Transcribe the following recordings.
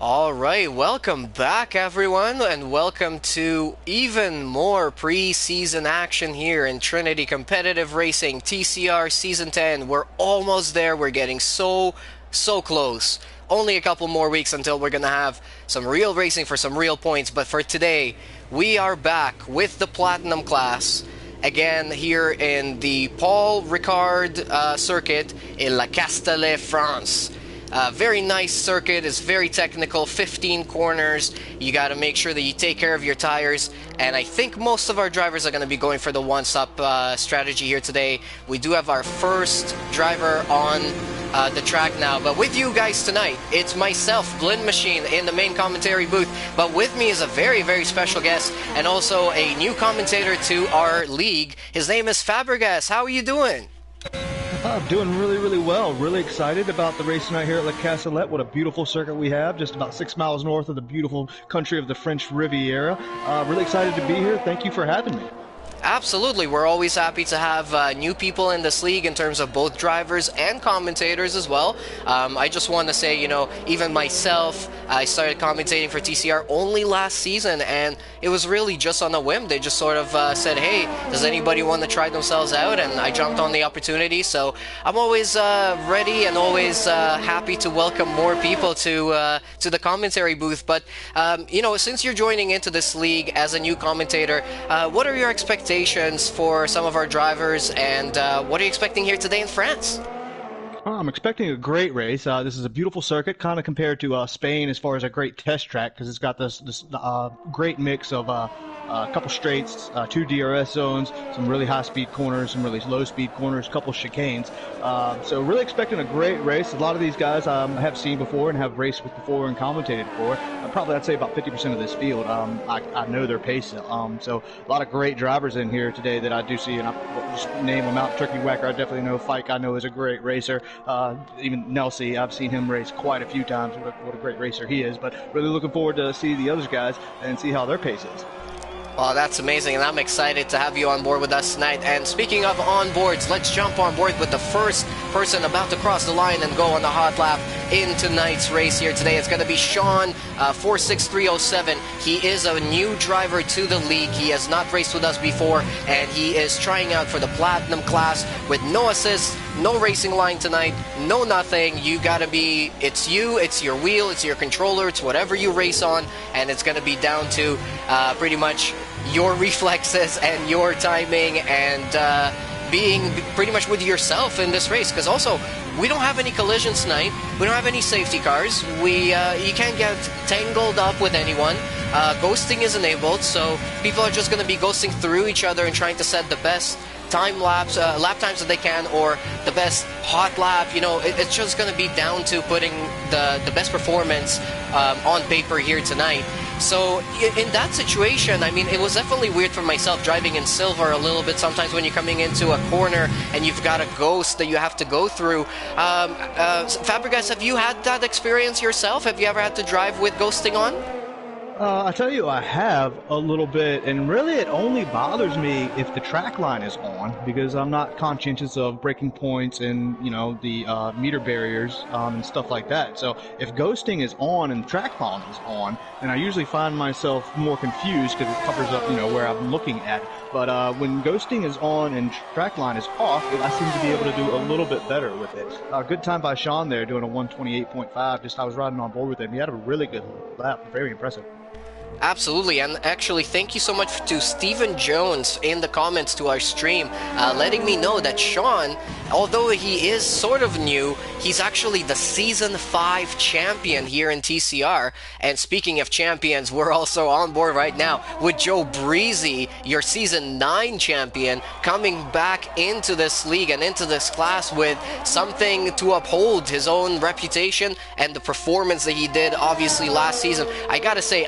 All right, welcome back, everyone, and welcome to even more pre-season action here in Trinity Competitive Racing TCR Season 10. We're almost there. We're getting so close. Only a couple more weeks until we're going to have some real racing for some real points. But for today, we are back with the Platinum class. Again, here in the Paul Ricard circuit in La Castellet, France. Very nice circuit. It's very technical. 15 corners. You got to make sure that you take care of your tires. And I think most of our drivers are going to be going for the one-stop strategy here today. We do have our first driver on the track now. But with you guys tonight, it's myself, BLIN-MACHINE, in the main commentary booth. But with me is a very special guest and also a new commentator to our league. His name is Fabregas. How are you doing? I'm doing really well. Really excited about the race tonight here at La Castellet. What a beautiful circuit we have, just about 6 miles north of the beautiful country of the French Riviera. Really excited to be here. Thank you for having me. Absolutely. We're always happy to have new people in this league in terms of both drivers and commentators as well. I just want to say, you know, even myself, I started commentating for TCR only last season, and it was really just on a whim. They just sort of said, hey, does anybody want to try themselves out? And I jumped on the opportunity. So I'm always ready and always happy to welcome more people to the commentary booth. But, you know, since you're joining into this league as a new commentator, what are your expectations for some of our drivers, and what are you expecting here today in France? I'm expecting a great race. This is a beautiful circuit, kind of compared to Spain as far as a great test track, because it's got this great mix of a couple straights, 2 DRS zones, some really high-speed corners, some really low-speed corners, a couple chicanes. So really expecting a great race. A lot of these guys I have seen before and have raced with before and commentated for. Probably I'd say about 50% of this field. I know their pace. So a lot of great drivers in here today that I do see, and I'll just name them out. Turkey Whacker, I definitely know. Fike, I know, is a great racer. Even Nelsie, I've seen him race quite a few times. What a great racer he is. But really looking forward to see the other guys and see how their pace is. Oh, that's amazing, and I'm excited to have you on board with us tonight. And speaking of onboards, let's jump on board with the first person about to cross the line and go on the hot lap in tonight's race here today. It's going to be Sean, 46307. He is a new driver to the league. He has not raced with us before, and he is trying out for the Platinum class with no assists, no racing line tonight, no nothing. You gotta be, it's you, it's your wheel, it's your controller, it's whatever you race on, and it's gonna be down to pretty much your reflexes and your timing and being pretty much with yourself in this race. Because also, we don't have any collisions tonight. We don't have any safety cars. You can't get tangled up with anyone. Ghosting is enabled, so people are just going to be ghosting through each other and trying to set the best lap times that they can, or the best hot lap. You know, it's just going to be down to putting the best performance on paper here tonight. So in that situation, I mean, it was definitely weird for myself driving in silver a little bit sometimes when you're coming into a corner and you've got a ghost that you have to go through. Fabregas, have you had that experience yourself? Have you ever had to drive with ghosting on? I tell you, I have a little bit, and really it only bothers me if the track line is on, because I'm not conscientious of breaking points and, you know, the meter barriers and stuff like that. So if ghosting is on and the track line is on, then I usually find myself more confused because it covers up, you know, where I'm looking at. But when ghosting is on and track line is off, I seem to be able to do a little bit better with it. Good time by Sean there, doing a 128.5. Just I was riding on board with him. He had a really good lap. Very impressive. Absolutely, and actually thank you so much to Stephen Jones in the comments to our stream, letting me know that Sean, although he is sort of new, he's actually the Season 5 champion here in TCR. And speaking of champions, we're also on board right now with Joe Breezy, your Season 9 champion, coming back into this league and into this class with something to uphold his own reputation and the performance that he did obviously last season. I gotta say,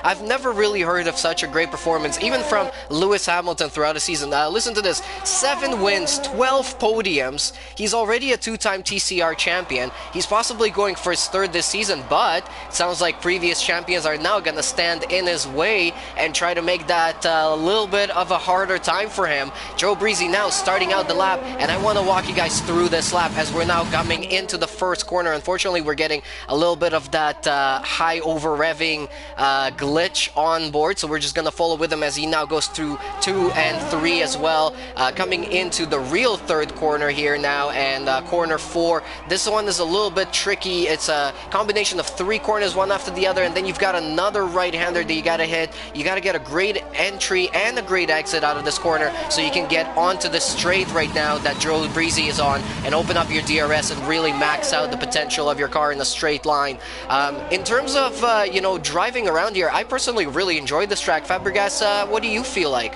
I've never really heard of such a great performance, even from Lewis Hamilton throughout the season. Listen to this: 7 wins, 12 podiums podiums. He's already a 2-time TCR champion. He's possibly going for his 3rd this season, but it sounds like previous champions are now going to stand in his way and try to make that a little bit of a harder time for him. Joe Breezy now starting out the lap, and I want to walk you guys through this lap as we're now coming into the first corner. Unfortunately, we're getting a little bit of that high over revving glitch on board, so we're just going to follow with him as he now goes through 2 and 3 as well, coming into the real 3rd corner here now, and corner 4. This one is a little bit tricky. It's a combination of 3 corners, one after the other, and then you've got another right-hander that you got to hit. You got to get a great entry and a great exit out of this corner so you can get onto the straight right now that Joe Breezy is on and open up your DRS and really max out the potential of your car in a straight line. In terms of you know, driving around here, I personally really enjoyed this track. Fabregas, what do you feel like?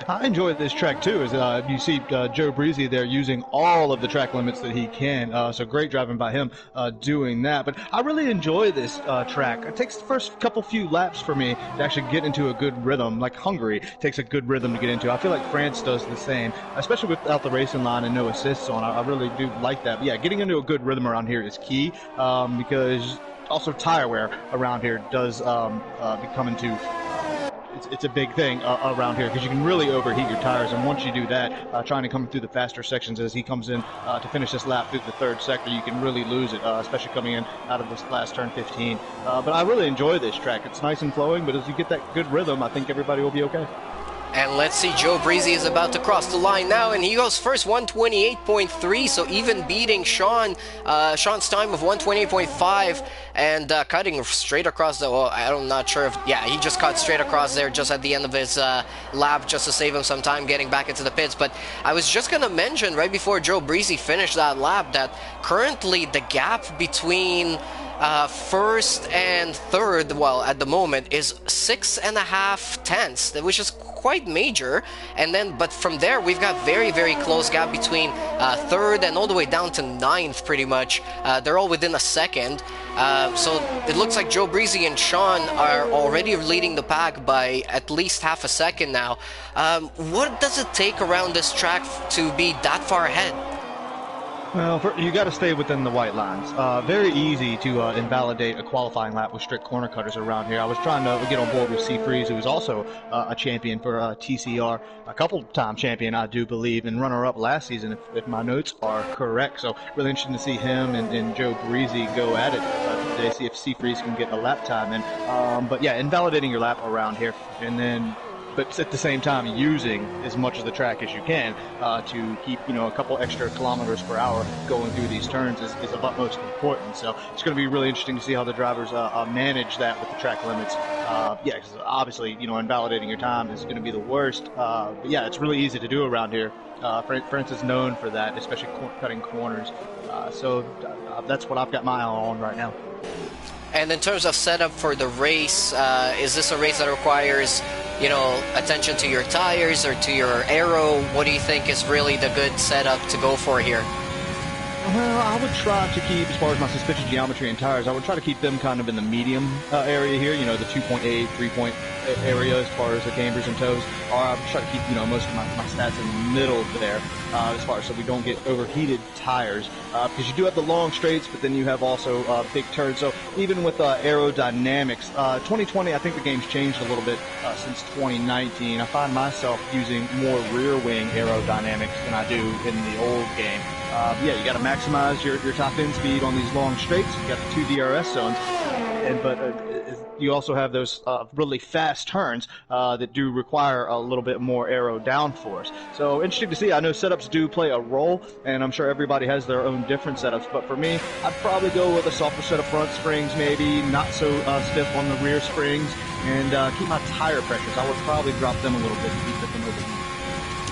I enjoy this track too, as you see Joe Breezy there using all of the track limits that he can. So great driving by him doing that. But I really enjoy this track. It takes the first few laps for me to actually get into a good rhythm. Like Hungary takes a good rhythm to get into. I feel like France does the same, especially without the racing line and no assists on. I really do like that. But yeah, getting into a good rhythm around here is key, because also tire wear around here does become into it's a big thing around here, because you can really overheat your tires, and once you do that, trying to come through the faster sections as he comes in to finish this lap through the 3rd sector, you can really lose it, especially coming in out of this last turn 15. But I really enjoy this track. It's nice and flowing, but as you get that good rhythm, I think everybody will be okay. And let's see, Joe Breezy is about to cross the line now, and he goes first, 128.3, so even beating Sean's time of 128.5, and cutting straight across the, well, I'm not sure if, yeah, he just cut straight across there just at the end of his lap just to save him some time getting back into the pits. But I was just going to mention right before Joe Breezy finished that lap that currently the gap between 1st and 3rd, well, at the moment, is 6.5 tenths, which is quite major. And then, but from there, we've got very, very close gap between 3rd and all the way down to 9th, pretty much. They're all within a second. So it looks like Joe Breezy and Sean are already leading the pack by at least half a second now. What does it take around this track to be that far ahead? Well, you got to stay within the white lines. Very easy to invalidate a qualifying lap with strict corner cutters around here. I was trying to get on board with Seafreeze, who was also a champion for TCR, a couple-time champion, I do believe, and runner-up last season, if my notes are correct. So really interesting to see him and Joe Breezy go at it today, see if Seafreeze can get a lap time in. But yeah, invalidating your lap around here, and then but at the same time using as much of the track as you can to keep, you know, a couple extra kilometers per hour going through these turns is of utmost importance. So it's going to be really interesting to see how the drivers manage that with the track limits. Yeah, because obviously, you know, invalidating your time is going to be the worst. But yeah, it's really easy to do around here. France is known for that, especially cutting corners. So that's what I've got my eye on right now. And in terms of setup for the race, is this a race that requires, you know, attention to your tires or to your aero? What do you think is really the good setup to go for here? Well, I would try to keep, as far as my suspension geometry and tires, I would try to keep them kind of in the medium area here, you know, the 2.8, 3-point area as far as the cambers and toes. Or I would try to keep, you know, most of my stats in the middle there as far as so we don't get overheated tires. Because you do have the long straights, but then you have also big turns. So even with aerodynamics, 2020, I think the game's changed a little bit since 2019. I find myself using more rear wing aerodynamics than I do in the old game. Yeah, you got to maximize your top end speed on these long straights. You got the 2 DRS zones, but you also have those really fast turns that do require a little bit more aero downforce. So interesting to see. I know setups do play a role, and I'm sure everybody has their own different setups. But for me, I'd probably go with a softer set of front springs, maybe not so stiff on the rear springs, and keep my tire pressures. I would probably drop them a little bit to keep them overheated.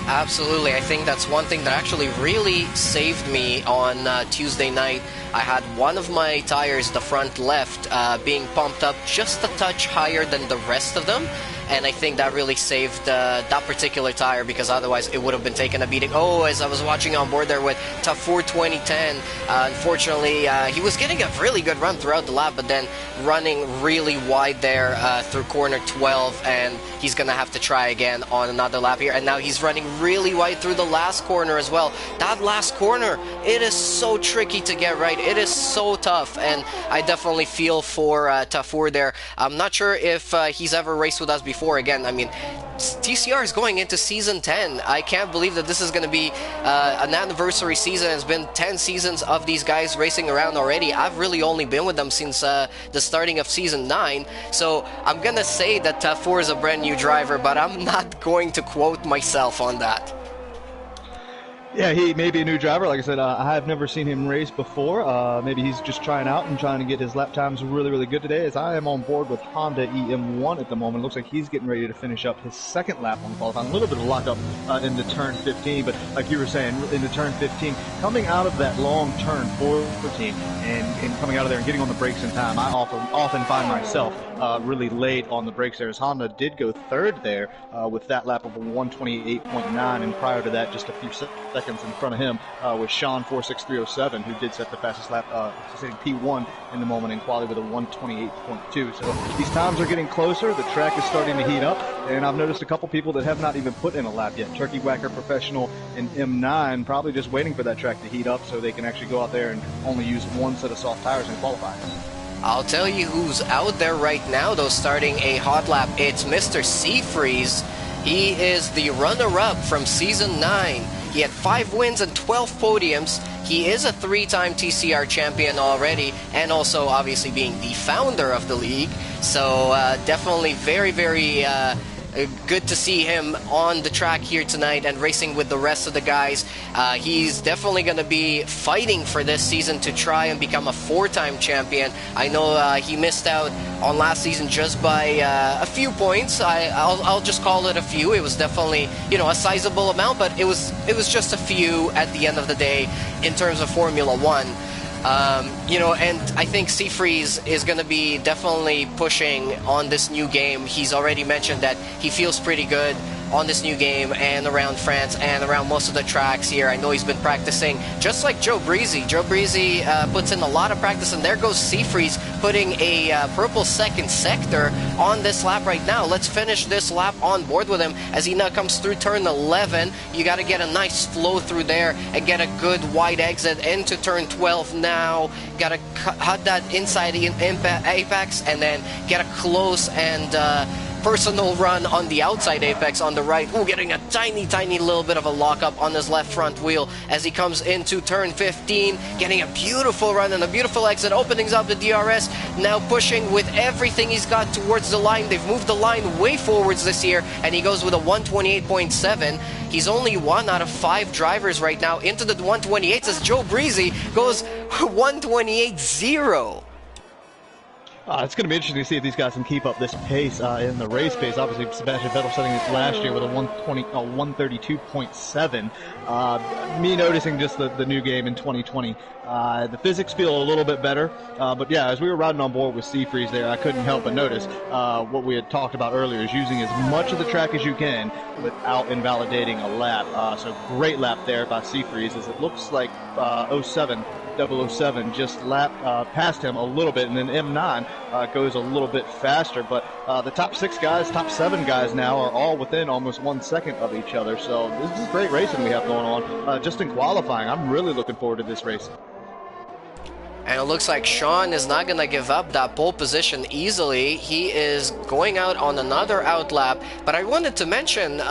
Absolutely. I think that's one thing that actually really saved me on Tuesday night. I had one of my tires, the front left, being pumped up just a touch higher than the rest of them. and I think that really saved that particular tire, because otherwise it would have been taking a beating. Oh, as I was watching on board there with Tafour 2010, unfortunately, he was getting a really good run throughout the lap, but then running really wide there through corner 12, and he's going to have to try again on another lap here. And now he's running really wide through the last corner as well. That last corner, it is so tricky to get right. It is so tough, and I definitely feel for Tafour there. I'm not sure if he's ever raced with us before. Again, I mean, TCR is going into season 10. I can't believe that this is going to be an anniversary season. It's been 10 seasons of these guys racing around already. I've really only been with them since the starting of season 9. So I'm going to say that Tafour is a brand new driver, but I'm not going to quote myself on that. Yeah, he may be a new driver. Like I said, I have never seen him race before. Maybe he's just trying out and trying to get his lap times really, really good today, as I am on board with Honda EM1 at the moment. Looks like he's getting ready to finish up his second lap on qualifying. A little bit of lockup into turn 15, but like you were saying, into turn 15, coming out of that long turn 14 and coming out of there and getting on the brakes in time, I often find myself really late on the brakes there, as Honda did go third there with that lap of a 128.9, and prior to that, just a few seconds in front of him was Sean 46307, who did set the fastest lap, sitting P1 in the moment in quality with a 128.2. So these times are getting closer. The track is starting to heat up, and I've noticed a couple people that have not even put in a lap yet. Turkey Whacker Professional and M9 probably just waiting for that track to heat up so they can actually go out there and only use one set of soft tires in qualifying. I'll tell you who's out there right now, though, starting a hot lap. It's Mr. Seafreeze. He is the runner-up from Season 9. He had 5 wins and 12 podiums. He is a 3-time TCR champion already, and also obviously being the founder of the league. So definitely very, very good to see him on the track here tonight and racing with the rest of the guys. He's definitely going to be fighting for this season to try and become a 4-time champion. I know he missed out on last season just by a few points. I'll just call it a few. It was definitely, you know, a sizable amount, but it was just a few at the end of the day in terms of Formula One. You know, and I think Seafreeze is going to be definitely pushing on this new game. He's already mentioned that he feels pretty good on this new game and around France and around most of the tracks here. I know he's been practicing just like Joe Breezy. Joe Breezy puts in a lot of practice, and there goes Seafreeze putting a purple second sector on this lap right now. Let's finish this lap on board with him as he now comes through turn 11. You got to get a nice flow through there and get a good wide exit into turn 12 now. Got to cut that inside the apex and then get a close and personal run on the outside apex on the right. Ooh, getting a tiny little bit of a lockup on his left front wheel as he comes into turn 15, getting a beautiful run and a beautiful exit, openings up the DRS, now pushing with everything he's got towards the line. They've moved the line way forwards this year, and he goes with a 128.7. He's only 1 out of 5 drivers right now into the 128s as Joe Breezy goes 128.0. It's going to be interesting to see if these guys can keep up this pace in the race pace. Obviously, Sebastian Vettel setting it last year with a 132.7. Me noticing just the new game in 2020. The physics feel a little bit better. But yeah, as we were riding on board with Seafreeze there, I couldn't help but notice what we had talked about earlier, is using as much of the track as you can without invalidating a lap. So great lap there by Seafreeze, as it looks like 007 just passed him a little bit, and then M9 goes a little bit faster. But the top 6 guys, top 7 guys now are all within almost 1 second of each other. So this is great racing we have going on just in qualifying. I'm really looking forward to this race. And it looks like Sean is not going to give up that pole position easily. He is going out on another out lap. But I wanted to mention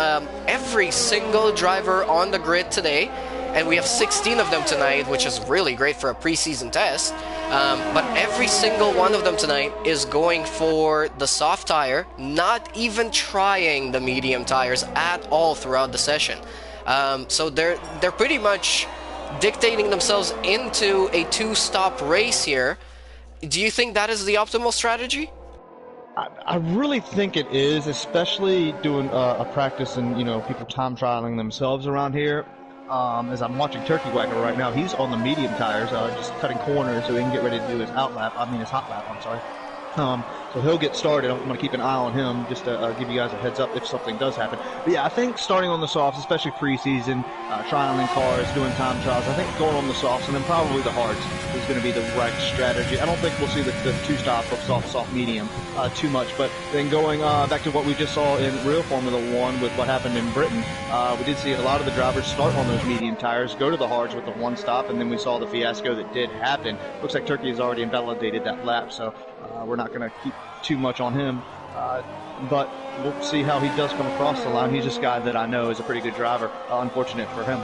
every single driver on the grid today, and we have 16 of them tonight, which is really great for a preseason test. But every single one of them tonight is going for the soft tire, not even trying the medium tires at all throughout the session. So they're pretty much dictating themselves into a 2-stop race here. Do you think that is the optimal strategy? I really think it is, especially doing a practice and, you know, people time trialing themselves around here. As I'm watching Turkey Whacker right now, he's on the medium tires, just cutting corners so he can get ready to do his hot lap. I'm sorry. So he'll get started. I'm going to keep an eye on him just to give you guys a heads up if something does happen. But yeah, I think starting on the softs, especially preseason, trialing cars, doing time trials, I think going on the softs and then probably the hards is going to be the right strategy. I don't think we'll see the two-stop of soft, medium too much. But then going back to what we just saw in real Formula One with what happened in Britain, we did see a lot of the drivers start on those medium tires, go to the hards with the one stop, and then we saw the fiasco that did happen. Looks like Turkey has already invalidated that lap, so we're not going to keep too much on him. But we'll see how he does come across the line. He's just a guy that I know is a pretty good driver. Unfortunate for him.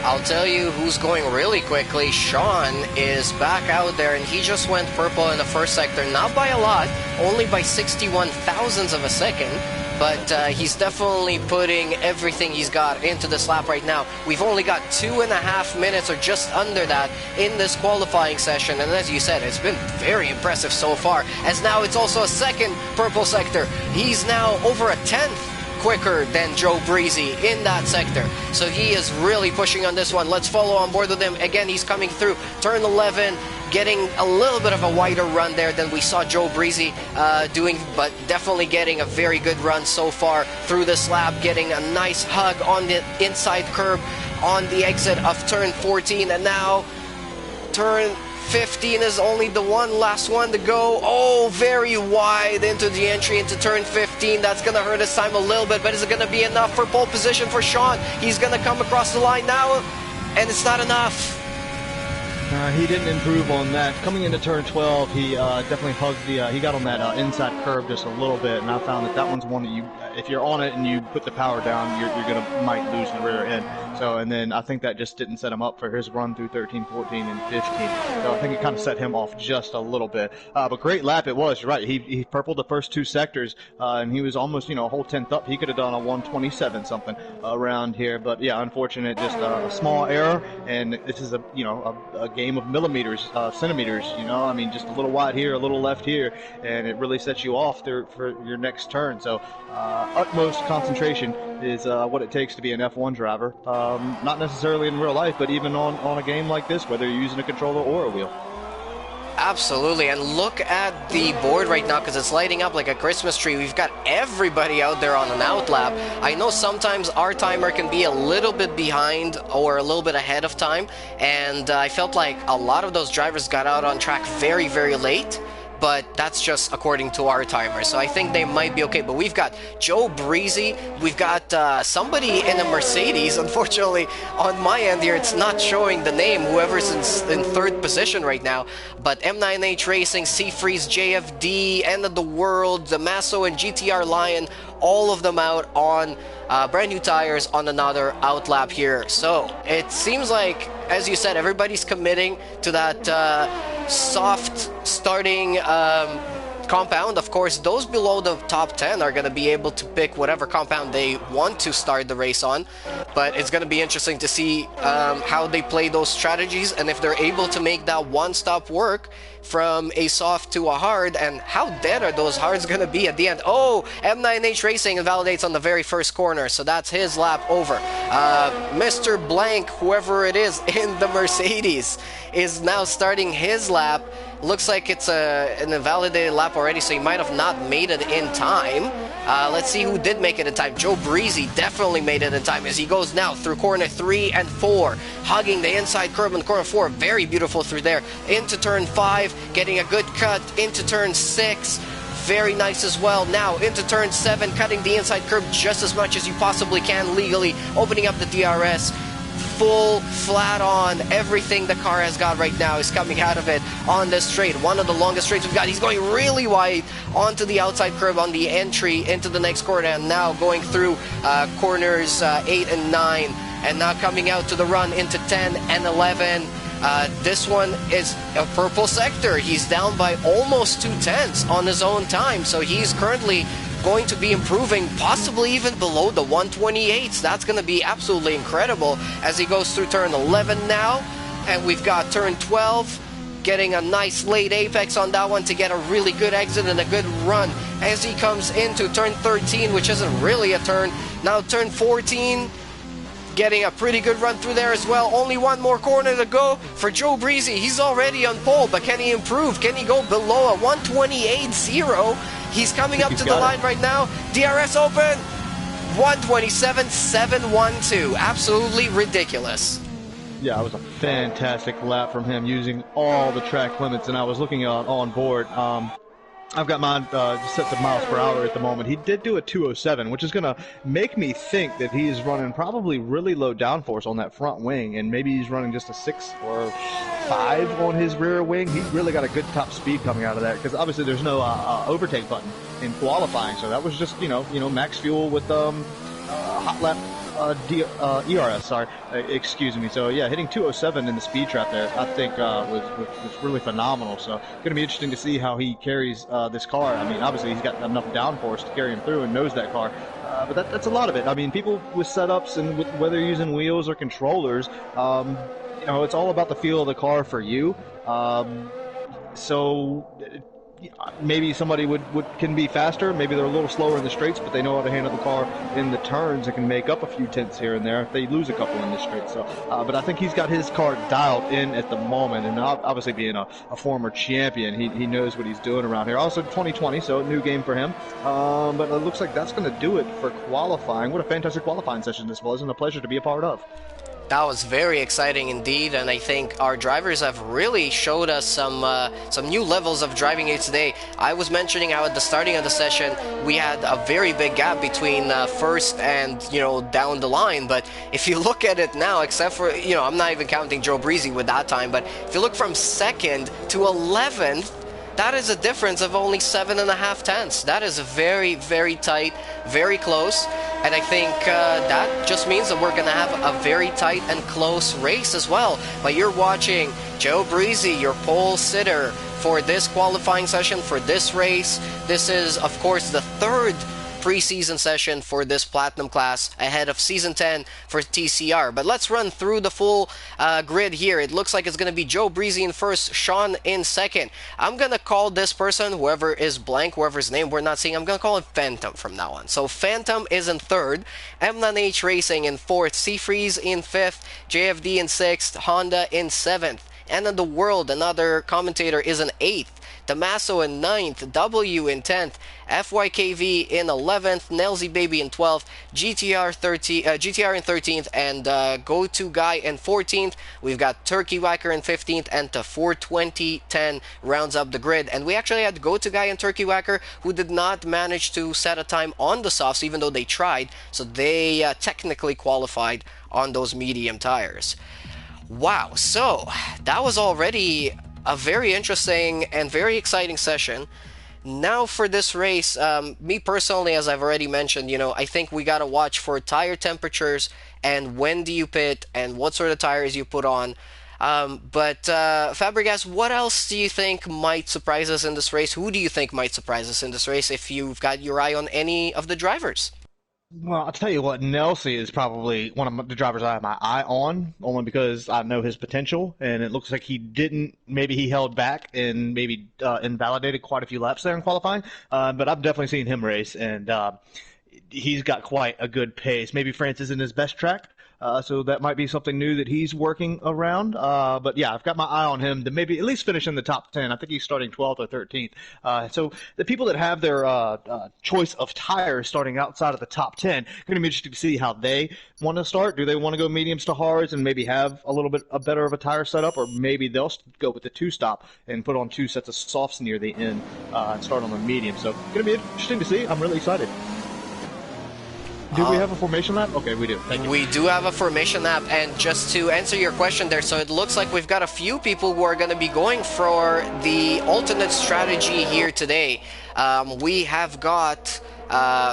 I'll tell you who's going really quickly. Sean is back out there, and he just went purple in the first sector. Not by a lot, only by 61 thousandths of a second. But he's definitely putting everything he's got into this lap right now. We've only got 2.5 minutes or just under that in this qualifying session. And as you said, it's been very impressive so far. As now it's also a second purple sector. He's now over a 10th quicker than Joe Breezy in that sector. So he is really pushing on this one. Let's follow on board with him. Again, he's coming through turn 11, getting a little bit of a wider run there than we saw Joe Breezy doing, but definitely getting a very good run so far through this lap, getting a nice hug on the inside curb on the exit of turn 14, and now turn 15 is only the last one to go. Oh, very wide into the entry into turn 15. That's going to hurt his time a little bit, but is it going to be enough for pole position for Sean? He's going to come across the line now, and it's not enough. He didn't improve on that. Coming into turn 12, he definitely hugged he got on that inside curb just a little bit, and I found that one is one that if you're on it and you put the power down, you're might lose the rear end. So, and then I think that just didn't set him up for his run through 13, 14, and 15. So I think it kind of set him off just a little bit. But great lap it was. You're right. He purpled the first two sectors, and he was almost, a whole 10th up. He could have done a 127 something around here. But yeah, unfortunate, just a small error. And this is a game of millimeters, centimeters. I mean, just a little wide here, a little left here, and it really sets you off there for your next turn. So utmost concentration is what it takes to be an F1 driver. Not necessarily in real life, but even on a game like this, whether you're using a controller or a wheel. Absolutely, and look at the board right now because it's lighting up like a Christmas tree. We've got everybody out there on an outlap. I know sometimes our timer can be a little bit behind or a little bit ahead of time, and I felt like a lot of those drivers got out on track very, very late. But that's just according to our timer, so I think they might be okay. But we've got Joe Breezy, we've got somebody in a Mercedes. Unfortunately, on my end here, it's not showing the name, whoever's in third position right now. But M9H Racing, Seafreeze, JFD, End of the World, the Masso and GTR Lion, all of them out on brand new tires on another outlap here. So it seems like, as you said, everybody's committing to that soft starting compound. Of course, those below the top 10 are going to be able to pick whatever compound they want to start the race on, but it's going to be interesting to see how they play those strategies and if they're able to make that one-stop work from a soft to a hard, and how dead are those hards going to be at the end. Oh, M9H Racing invalidates on the very first corner, so that's his lap over. Mr. Blank, whoever it is in the Mercedes, is now starting his lap. Looks like it's an invalidated lap already, so he might have not made it in time. Let's see who did make it in time. Joe Breezy definitely made it in time as he goes now through corner 3 and 4, hugging the inside curb in corner 4. Very beautiful through there. Into turn 5, getting a good cut into turn 6. Very nice as well. Now into turn 7, cutting the inside curb just as much as you possibly can legally, opening up the DRS. Full, flat on, everything the car has got right now is coming out of it on this straight. One of the longest straights we've got. He's going really wide onto the outside curb on the entry into the next corner, and now going through corners 8 and 9, and now coming out to the run into 10 and 11. This one is a purple sector. He's down by almost 2/10 on his own time, so he's currently going to be improving, possibly even below the 128s. That's going to be absolutely incredible as he goes through turn 11 now. And we've got turn 12, getting a nice late apex on that one to get a really good exit and a good run as he comes into turn 13, which isn't really a turn. Now turn 14, getting a pretty good run through there as well. Only one more corner to go for Joe Breezy. He's already on pole, but can he improve? Can he go below a 128.0? He's coming up to the line right now. DRS open. 127.712. Absolutely ridiculous. Yeah, it was a fantastic lap from him using all the track limits, and I was looking on board. I've got mine set to miles per hour at the moment. He did do a 207, which is going to make me think that he is running probably really low downforce on that front wing, and maybe he's running just a 6 or 5 on his rear wing. He really got a good top speed coming out of that, because obviously there's no overtake button in qualifying, so that was just max fuel with hot lap ERS. Sorry, excuse me. So yeah, hitting 207 in the speed trap there, I think was really phenomenal. So going to be interesting to see how he carries this car. I mean, obviously he's got enough downforce to carry him through and knows that car. But that's a lot of it. I mean, people with setups and whether you're using wheels or controllers, it's all about the feel of the car for you. So maybe somebody can be faster. Maybe they're a little slower in the straights, but they know how to handle the car in the turns and can make up a few tenths here and there if they lose a couple in the straight. So, but I think he's got his car dialed in at the moment, and obviously being a former champion, he knows what he's doing around here. Also 2020, so a new game for him. But it looks like that's going to do it for qualifying. What a fantastic qualifying session this was, and a pleasure to be a part of. That was very exciting indeed, and I think our drivers have really showed us some new levels of driving here today. I was mentioning how at the starting of the session we had a very big gap between first and down the line, but if you look at it now, except for I'm not even counting Joe Breezy with that time, but if you look from second to 11th, that is a difference of only 7.5 tenths. That is very, very tight, very close. And I think that just means that we're going to have a very tight and close race as well. But you're watching Joe Breezy, your pole sitter for this qualifying session, for this race. This is, of course, the third preseason session for this Platinum class ahead of Season 10 for TCR. But let's run through the full grid here. It looks like it's going to be Joe Breezy in first, Sean in second. I'm going to call this person, whoever is blank, whoever's name we're not seeing, I'm going to call him Phantom from now on. So Phantom is in third, M9H Racing in fourth, Seafreeze in fifth, JFD in sixth, Honda in seventh. And in the world, another commentator is in eighth, Damaso in 9th, W in 10th, FYKV in 11th, Nelzy Baby in 12th, GTR in 13th, and Go-To Guy in 14th. We've got Turkey Whacker in 15th, and the 420-10 rounds up the grid. And we actually had Go-To Guy and Turkey Whacker who did not manage to set a time on the softs, even though they tried, so they technically qualified on those medium tires. Wow, so that was already a very interesting and very exciting session. Now for this race, me personally, as I've already mentioned, I think we got to watch for tire temperatures and when do you pit and what sort of tires you put on. But Fabregas, what else do you think might surprise us in this race? Who do you think might surprise us in this race if you've got your eye on any of the drivers? Well, I'll tell you what, Nelson is probably one of the drivers I have my eye on, only because I know his potential, and it looks like maybe he held back and maybe invalidated quite a few laps there in qualifying, but I've definitely seen him race, and he's got quite a good pace. Maybe France isn't his best track, so that might be something new that he's working around. But yeah, I've got my eye on him to maybe at least finish in the top 10. I think he's starting 12th or 13th. So the people that have their choice of tires starting outside of the top 10, going to be interesting to see how they want to start. Do they want to go mediums to hards and maybe have a little bit better of a tire setup, or maybe they'll go with the two-stop and put on 2 sets of softs near the end and start on the medium. So going to be interesting to see. I'm really excited. Do we have a formation lap? Okay, we do. Thank you. We do have a formation lap, and just to answer your question there, so it looks like we've got a few people who are going to be going for the alternate strategy here today. We have got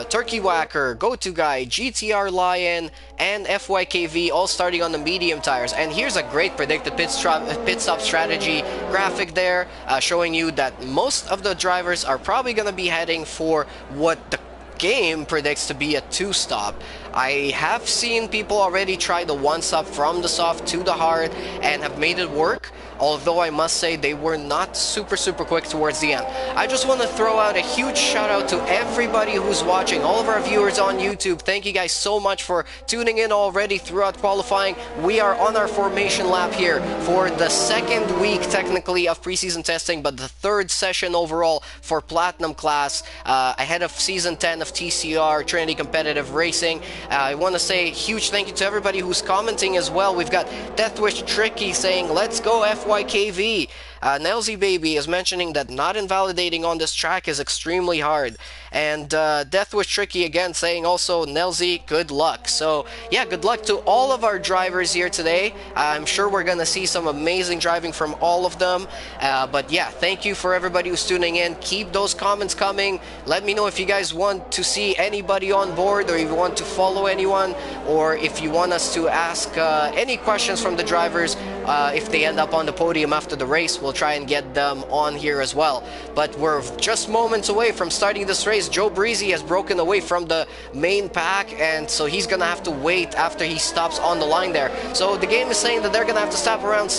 Turkey Whacker, Go-To Guy, GTR Lion, and FYKV all starting on the medium tires. And here's a great predicted pit stop strategy graphic there, showing you that most of the drivers are probably going to be heading for what the game predicts to be a 2-stop. I have seen people already try the 1-stop from the soft to the hard and have made it work. although I must say they were not super quick towards the end. I just want to throw out a huge shout out to everybody who's watching, all of our viewers on YouTube. Thank you guys so much for tuning in already throughout qualifying. We are on our formation lap here for the second week technically of preseason testing, but the third session overall for Platinum class, ahead of Season 10 of TCR, Trinity Competitive Racing. I want to say a huge thank you to everybody who's commenting as well. We've got Deathwish Tricky saying, let's go FYKV. Nelzy Baby is mentioning that not invalidating on this track is extremely hard. And Deathwish Tricky again saying also, Nelzy, good luck. So yeah, good luck to all of our drivers here today. I'm sure we're going to see some amazing driving from all of them. But yeah, thank you for everybody who's tuning in. Keep those comments coming. Let me know if you guys want to see anybody on board, or if you want to follow anyone, or if you want us to ask any questions from the drivers. If they end up on the podium after the race, we'll try and get them on here as well. But we're just moments away from starting this race. Joe Breezy has broken away from the main pack, and so he's gonna have to wait after he stops on the line there. So the game is saying that they're gonna have to stop around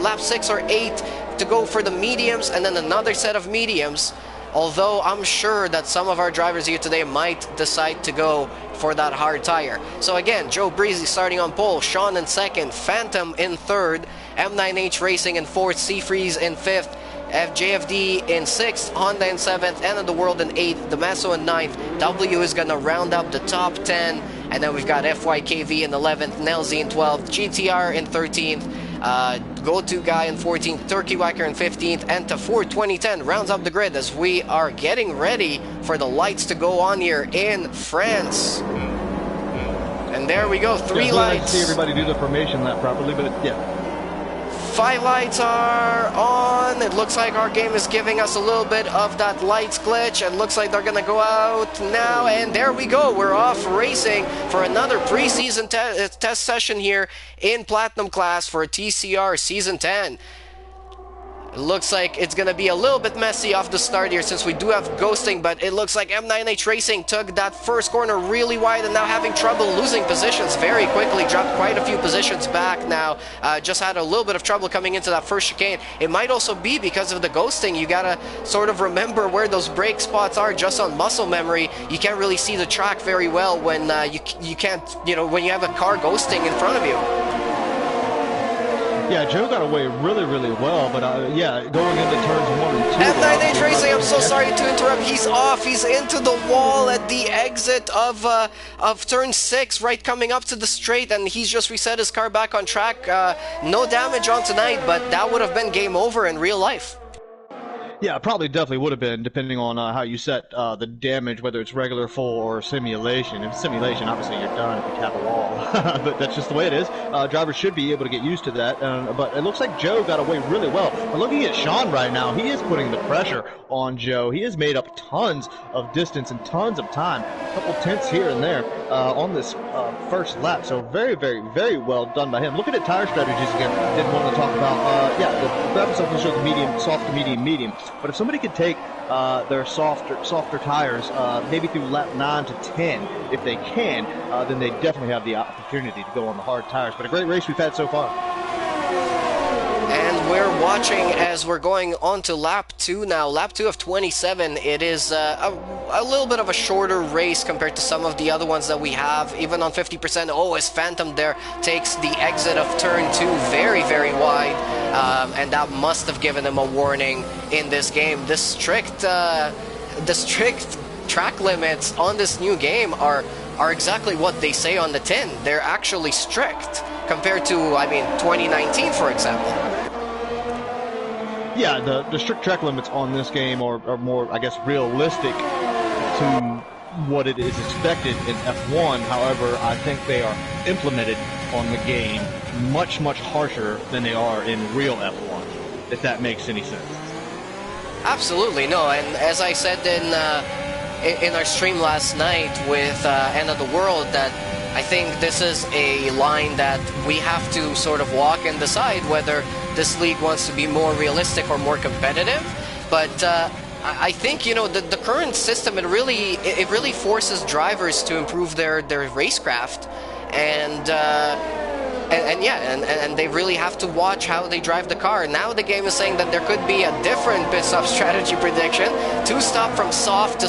lap 6 or 8 to go for the mediums, and then another set of mediums. Although I'm sure that some of our drivers here today might decide to go for that hard tire. So again, Joe Breezy starting on pole, Sean in second, Phantom in third, M9H Racing in fourth, Seafreeze in fifth, JFD in sixth, Honda in seventh, End of the World in eighth, Damaso in ninth. W is gonna round up the top 10, and then we've got FYKV in 11th, Nelzy in 12th, GTR in 13th, Go-To Guy in 14th, Turkey Whacker in 15th, and Tafour 2010 rounds up the grid as we are getting ready for the lights to go on here in France. And there we go, three lights. See everybody do the formation lap properly, but yeah. 5 lights are on. It looks like our game is giving us a little bit of that lights glitch. It looks like they're going to go out now. And there we go. We're off racing for another preseason test session here in Platinum class for TCR Season 10. It looks like it's going to be a little bit messy off the start here since we do have ghosting, but it looks like M9H Racing took that first corner really wide and now having trouble losing positions very quickly. Dropped quite a few positions back now. Just had a little bit of trouble coming into that first chicane. It might also be because of the ghosting. You got to sort of remember where those brake spots are just on muscle memory. You can't really see the track very well when you can't, when you have a car ghosting in front of you. Yeah, Joe got away really well, but yeah, going into turns 1 and 2. M9H Racing, I'm so sorry to interrupt. He's off. He's into the wall at the exit of turn 6, right coming up to the straight, and he's just reset his car back on track. No damage on tonight, but that would have been game over in real life. Yeah, probably definitely would have been, depending on how you set the damage, whether it's regular, full, or simulation. If it's simulation, obviously you're done if you tap a wall. But that's just the way it is. Drivers should be able to get used to that. But it looks like Joe got away really well. But looking at Sean right now, he is putting the pressure on Joe. He has made up tons of distance and tons of time. A couple tenths here and there on this first lap. So very well done by him. Looking at tire strategies again, didn't want to talk about, the graphics often shows medium, soft to medium. But if somebody could take their softer tires, maybe through lap 9 to 10, if they can, then they definitely have the opportunity to go on the hard tires. But a great race we've had so far. And we're watching as we're going on to lap 2 now. Lap 2 of 27. It is a little bit of a shorter race compared to some of the other ones that we have. Even on 50%, as Phantom there takes the exit of turn 2 very wide. And that must have given him a warning in this game. The strict track limits on this new game are exactly what they say on the tin. They're actually strict compared to, 2019, for example. Yeah, the strict track limits on this game are more, I guess, realistic to what it is expected in F1. However, I think they are implemented on the game much harsher than they are in real F1, if that makes any sense. Absolutely, no. And as I said in our stream last night with End of the World, that I think this is a line that we have to sort of walk and decide whether this league wants to be more realistic or more competitive. But I think, the current system, it really forces drivers to improve their racecraft. and they really have to watch how they drive the car. Now the game is saying that there could be a different pit stop strategy prediction, to stop from soft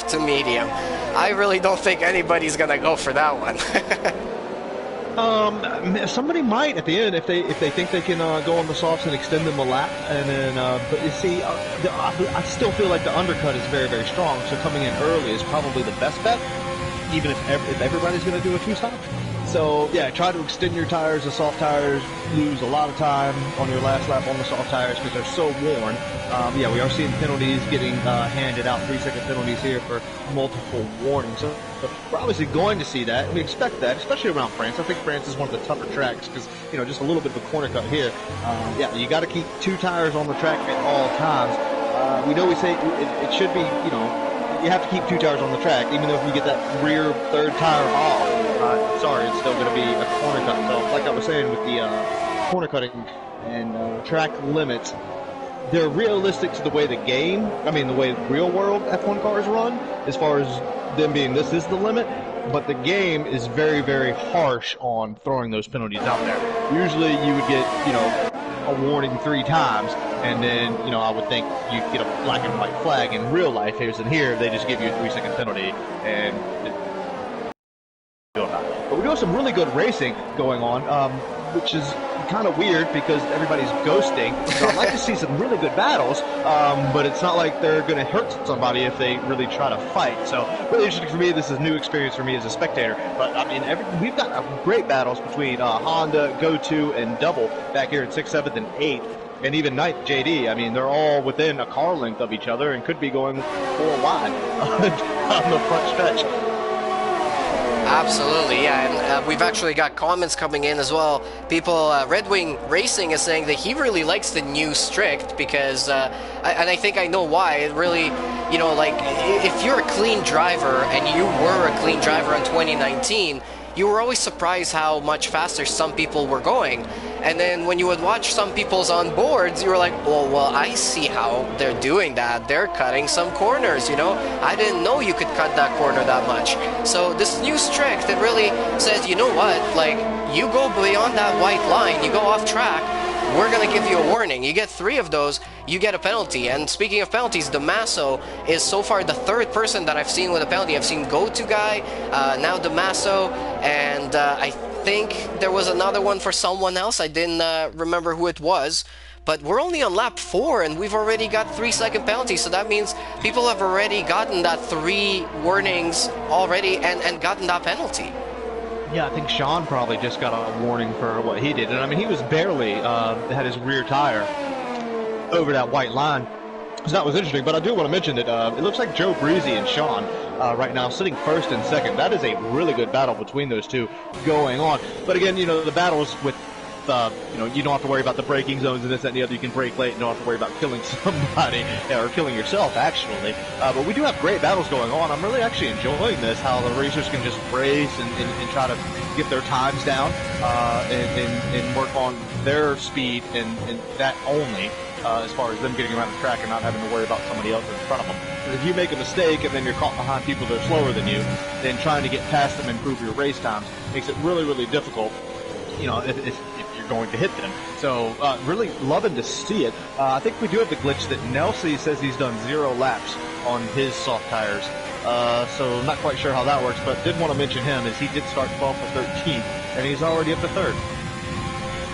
to medium. I really don't think anybody's gonna go for that one. Somebody might at the end if they think they can go on the softs and extend them a lap, and then but you see, I still feel like the undercut is very, very strong. So coming in early is probably the best bet, even if everybody's going to do a two-stop. So yeah, try to extend your tires. The soft tires lose a lot of time on your last lap on the soft tires because they're so worn. Yeah, we are seeing penalties getting handed out, 3-second penalties here for multiple warnings. So we're obviously going to see that. We expect that, especially around France. I think France is one of the tougher tracks because, you know, just a little bit of a corner cut here. Yeah, you got to keep 2 tires on the track at all times. We know we say it should be, you know, you have to keep 2 tires on the track, even though if you get that rear 3rd tire off, sorry, it's still going to be a corner cut. So, like I was saying with the corner cutting and track limits, they're realistic to the way the way real world F1 cars run, as far as them being this is the limit. But the game is very, very harsh on throwing those penalties out there. Usually you would get, you know, a warning 3 times, and then, you know, I would think you get a black and white flag. In real life, here they just give you a 3-second penalty, and but we're doing some really good racing going on, which is kind of weird because everybody's ghosting. So I'd like to see some really good battles, but it's not like they're going to hurt somebody if they really try to fight. So really interesting for me. This is a new experience for me as a spectator. But I mean, we've got great battles between Honda, Go2, and Double back here in 6th, 7th, and 8th. And even 9th, JD. I mean, they're all within a car length of each other and could be going 4 wide on the front stretch. Absolutely, yeah, and we've actually got comments coming in as well. People, Red Wing Racing is saying that he really likes the new strict because, and I think I know why. It really, you know, like, if you're a clean driver and you were a clean driver in 2019, you were always surprised how much faster some people were going. And then when you would watch some people's on boards, you were like, well, I see how they're doing that. They're cutting some corners, you know? I didn't know you could cut that corner that much. So this new strict that really says, you know what? Like, you go beyond that white line, you go off track, we're going to give you a warning. You get 3 of those, you get a penalty. And speaking of penalties, Damaso is so far the 3rd person that I've seen with a penalty. I've seen Go-To Guy, now Damaso, and I think there was another one for someone else. I didn't remember who it was. But we're only on lap 4, and we've already got 3-second penalties. So that means people have already gotten that 3 warnings already and gotten that penalty. Yeah, I think Sean probably just got a warning for what he did. And I mean, he was barely had his rear tire over that white line. So that was interesting. But I do want to mention that it looks like Joe Breezy and Sean right now sitting 1st and 2nd. That is a really good battle between those two going on. But again, you know, the battles with you know, you don't have to worry about the braking zones and this, that, and the other. You can brake late and don't have to worry about killing somebody or killing yourself, actually. But we do have great battles going on. I'm really actually enjoying this, how the racers can just race and try to get their times down and work on their speed and that only, as far as them getting around the track and not having to worry about somebody else in front of them. Because if you make a mistake and then you're caught behind people that are slower than you, then trying to get past them and improve your race times makes it really, really difficult, you know, if you're going to hit them. So really loving to see it. I think we do have the glitch that Nelsie says he's done 0 laps on his soft tires. So not quite sure how that works, but did want to mention him as he did start 12th or 13th, and he's already up to 3rd.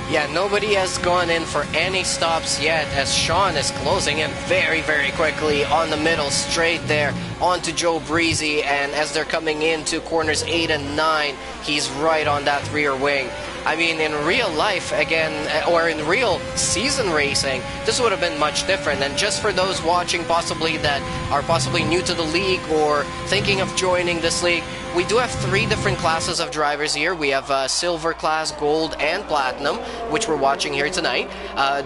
Yeah, nobody has gone in for any stops yet as Sean is closing in very, very quickly on the middle straight there onto Joe Breezy, and as they're coming into corners 8 and 9, he's right on that rear wing. I mean, in real life, again, or in real season racing, this would have been much different. And just for those watching possibly that are possibly new to the league or thinking of joining this league, we do have 3 different classes of drivers here. We have silver class, gold, and platinum, which we're watching here tonight.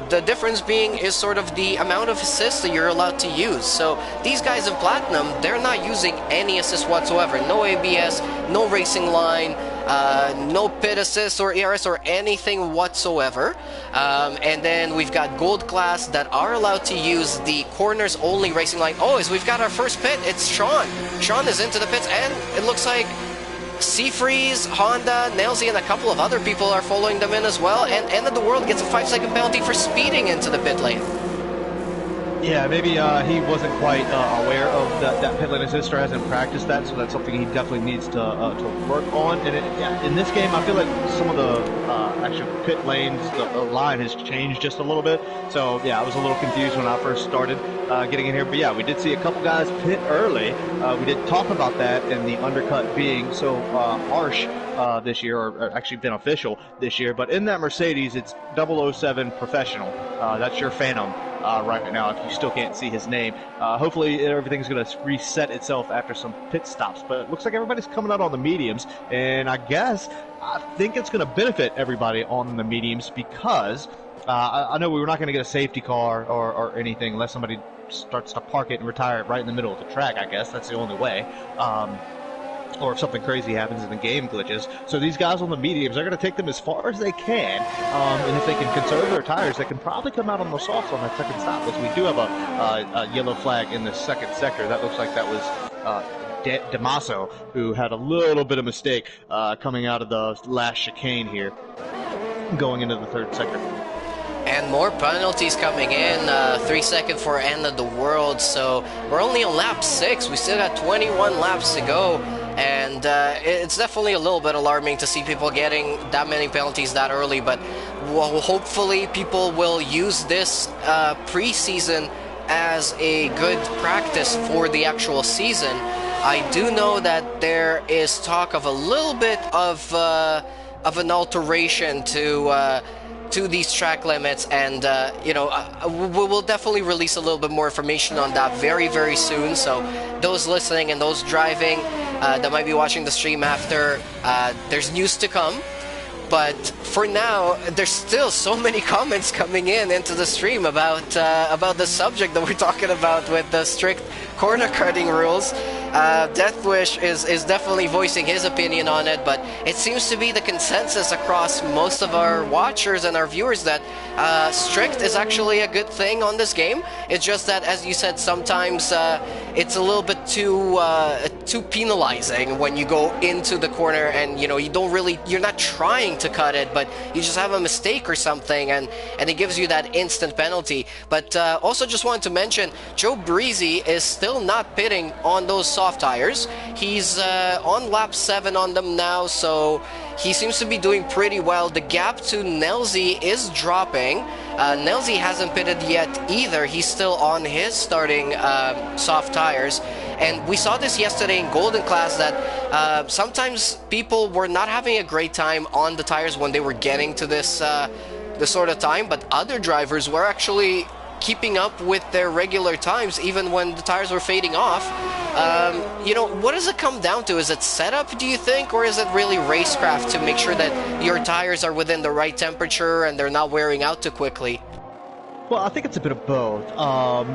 The difference being is sort of the amount of assists that you're allowed to use. So these guys in platinum, they're not using any assist whatsoever. No ABS, no racing line, no pit assist or ERS or anything whatsoever. And then we've got gold class that are allowed to use the corners only racing line. Oh, as we've got our first pit, it's Sean. Sean is into the pits, and it looks like Seafreeze, Honda, Nailsy, and a couple of other people are following them in as well, and End of the World gets a 5-second penalty for speeding into the pit lane. Yeah, maybe he wasn't quite aware of that pit lane assist or hasn't practiced that, so that's something he definitely needs to work on. And in this game, I feel like some of the actual pit lanes, the line has changed just a little bit. So yeah, I was a little confused when I first started getting in here. But yeah, we did see a couple guys pit early. We did talk about that and the undercut being so harsh this year, or actually beneficial this year. But in that Mercedes, it's 007 Professional. That's your Phantom. Right now, if you still can't see his name. Hopefully everything's going to reset itself after some pit stops, but it looks like everybody's coming out on the mediums, and I think it's going to benefit everybody on the mediums because I know we're not going to get a safety car or anything unless somebody starts to park it and retire it right in the middle of the track. I guess that's the only way. Or if something crazy happens in the game glitches. So these guys on the mediums are going to take them as far as they can, and if they can conserve their tires, they can probably come out on the softs on that second stop, because we do have a yellow flag in the second sector. That looks like that was Damaso, who had a little bit of mistake coming out of the last chicane here, going into the third sector. And more penalties coming in, 3 seconds for End of the World, so we're only on lap 6. We still got 21 laps to go, and it's definitely a little bit alarming to see people getting that many penalties that early, but hopefully people will use this preseason as a good practice for the actual season. I do know that there is talk of a little bit of an alteration to these track limits, and we'll definitely release a little bit more information on that very, very soon. So those listening and those driving that might be watching the stream after, there's news to come. But for now, there's still so many comments coming into the stream about the subject that we're talking about with the strict corner cutting rules. Deathwish is definitely voicing his opinion on it, but it seems to be the consensus across most of our watchers and our viewers that strict is actually a good thing on this game. It's just that, as you said, sometimes it's a little bit too penalizing when you go into the corner and you're not trying to cut it, but you just have a mistake or something, and it gives you that instant penalty. But also just wanted to mention, Joe Breezy is still not pitting on those soft tires. He's on lap 7 on them now, so he seems to be doing pretty well. The gap to Nailsy is dropping. Nailsy hasn't pitted yet either. He's still on his starting soft tires. And we saw this yesterday in Golden Class that sometimes people were not having a great time on the tires when they were getting to this sort of time, but other drivers were actually keeping up with their regular times even when the tires were fading off. What does it come down to? Is it setup, do you think, or is it really racecraft to make sure that your tires are within the right temperature and they're not wearing out too quickly? Well, I think it's a bit of both,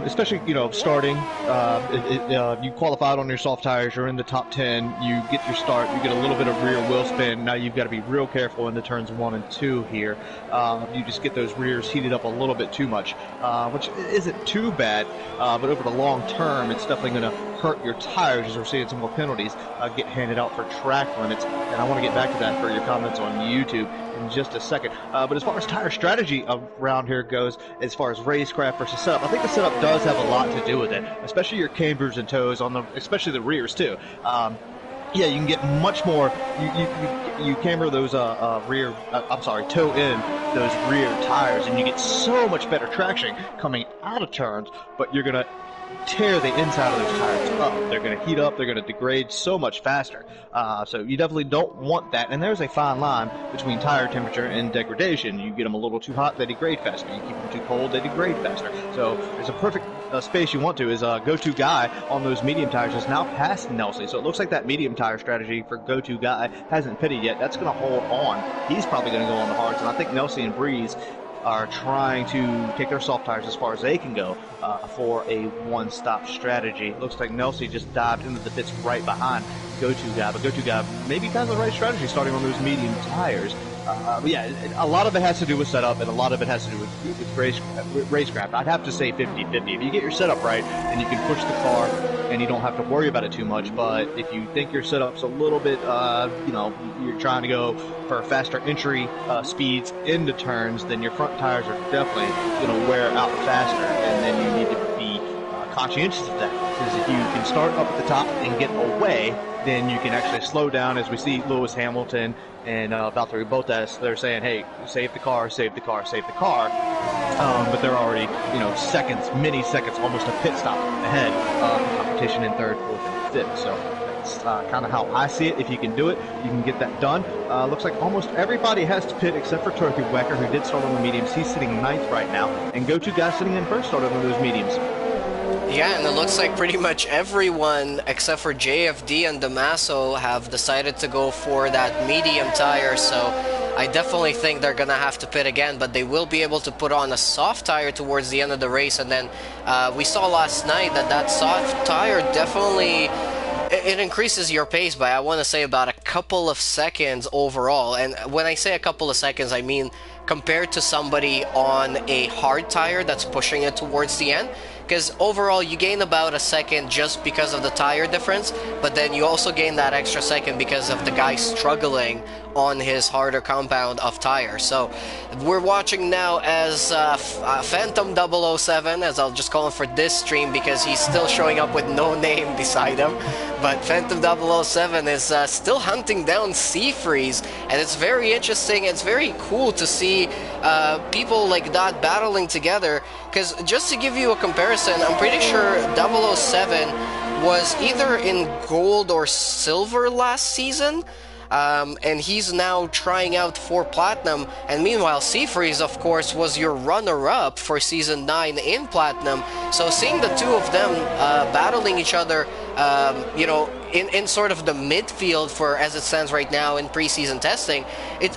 especially, starting. You qualified on your soft tires, you're in the top 10, you get your start, you get a little bit of rear wheel spin. Now you've got to be real careful into turns 1 and 2 here. You just get those rears heated up a little bit too much, which isn't too bad, but over the long term, it's definitely going to hurt your tires, as we're seeing some more penalties get handed out for track limits. And I want to get back to that for your comments on YouTube in just a second. But as far as tire strategy around here goes, as far as racecraft versus setup, I think the setup does have a lot to do with it, especially your cambers and toes especially the rears too. Yeah, you can get much more. You camber those toe in those rear tires, and you get so much better traction coming out of turns. But you're gonna tear the inside of those tires up. They're going to heat up. They're going to degrade so much faster. So you definitely don't want that. And there's a fine line between tire temperature and degradation. You get them a little too hot, they degrade faster. You keep them too cold, they degrade faster. So there's a perfect space you want to is go-to guy on those medium tires is now past Nailsy. So it looks like that medium tire strategy for go-to guy hasn't pitted yet. That's going to hold on. He's probably going to go on the hards. And I think Nailsy and Breeze are trying to take their soft tires as far as they can go for a one-stop strategy. Looks like Nailsy just dived into the pits right behind Go-To Guy, but Go-To Guy maybe has the right strategy starting on those medium tires. But yeah, a lot of it has to do with setup, and a lot of it has to do with racecraft. I'd have to say 50-50. If you get your setup right, and you can push the car and you don't have to worry about it too much. But if you think your setup's a little bit, you're trying to go for faster entry speeds into turns, then your front tires are definitely going to wear out faster, and then you need to be conscientious of that, because if you can start up at the top and get away, then you can actually slow down, as we see Lewis Hamilton and Valtteri Bottas. They're saying, hey, save the car, save the car, save the car. But they're already, seconds, many seconds, almost a pit stop ahead of the competition in third, fourth, and fifth. So that's kind of how I see it. If you can do it, you can get that done. Looks like almost everybody has to pit except for Turkey Wecker, who did start on the mediums. He's sitting ninth right now, and Go-To guy sitting in first started on those mediums. Yeah, and it looks like pretty much everyone except for JFD and Damaso have decided to go for that medium tire, so I definitely think they're going to have to pit again, but they will be able to put on a soft tire towards the end of the race. And then we saw last night that soft tire definitely, it increases your pace by, I want to say, about a couple of seconds overall. And when I say a couple of seconds, I mean compared to somebody on a hard tire that's pushing it towards the end. Because overall you gain about a second just because of the tire difference, but then you also gain that extra second because of the guy struggling on his harder compound of tires. So we're watching now as Phantom 007, as I'll just call him for this stream because he's still showing up with no name beside him. But Phantom 007 is still hunting down Seafreeze, and it's very interesting. It's very cool to see people like that battling together, because just to give you a comparison, I'm pretty sure 007 was either in gold or silver last season. And he's now trying out for Platinum, and meanwhile Seafreeze, of course, was your runner-up for Season 9 in Platinum. So seeing the two of them battling each other, in sort of the midfield for as it stands right now in preseason testing,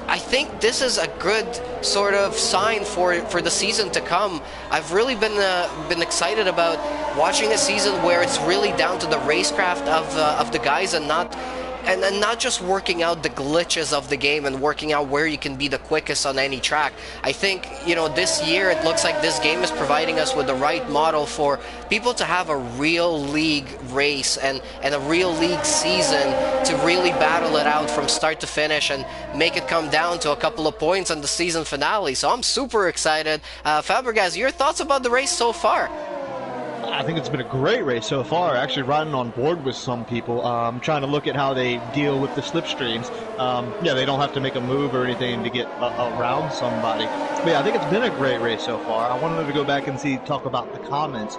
I think this is a good sort of sign for the season to come. I've really been excited about watching a season where it's really down to the racecraft of the guys, and not just working out the glitches of the game and working out where you can be the quickest on any track. I think, this year it looks like this game is providing us with the right model for people to have a real league race and a real league season to really battle it out from start to finish and make it come down to a couple of points on the season finale. So I'm super excited. Fabregas, your thoughts about the race so far? I think it's been a great race so far. Actually, riding on board with some people, trying to look at how they deal with the slipstreams. They don't have to make a move or anything to get around somebody. But yeah, I think it's been a great race so far. I wanted to go back and talk about the comments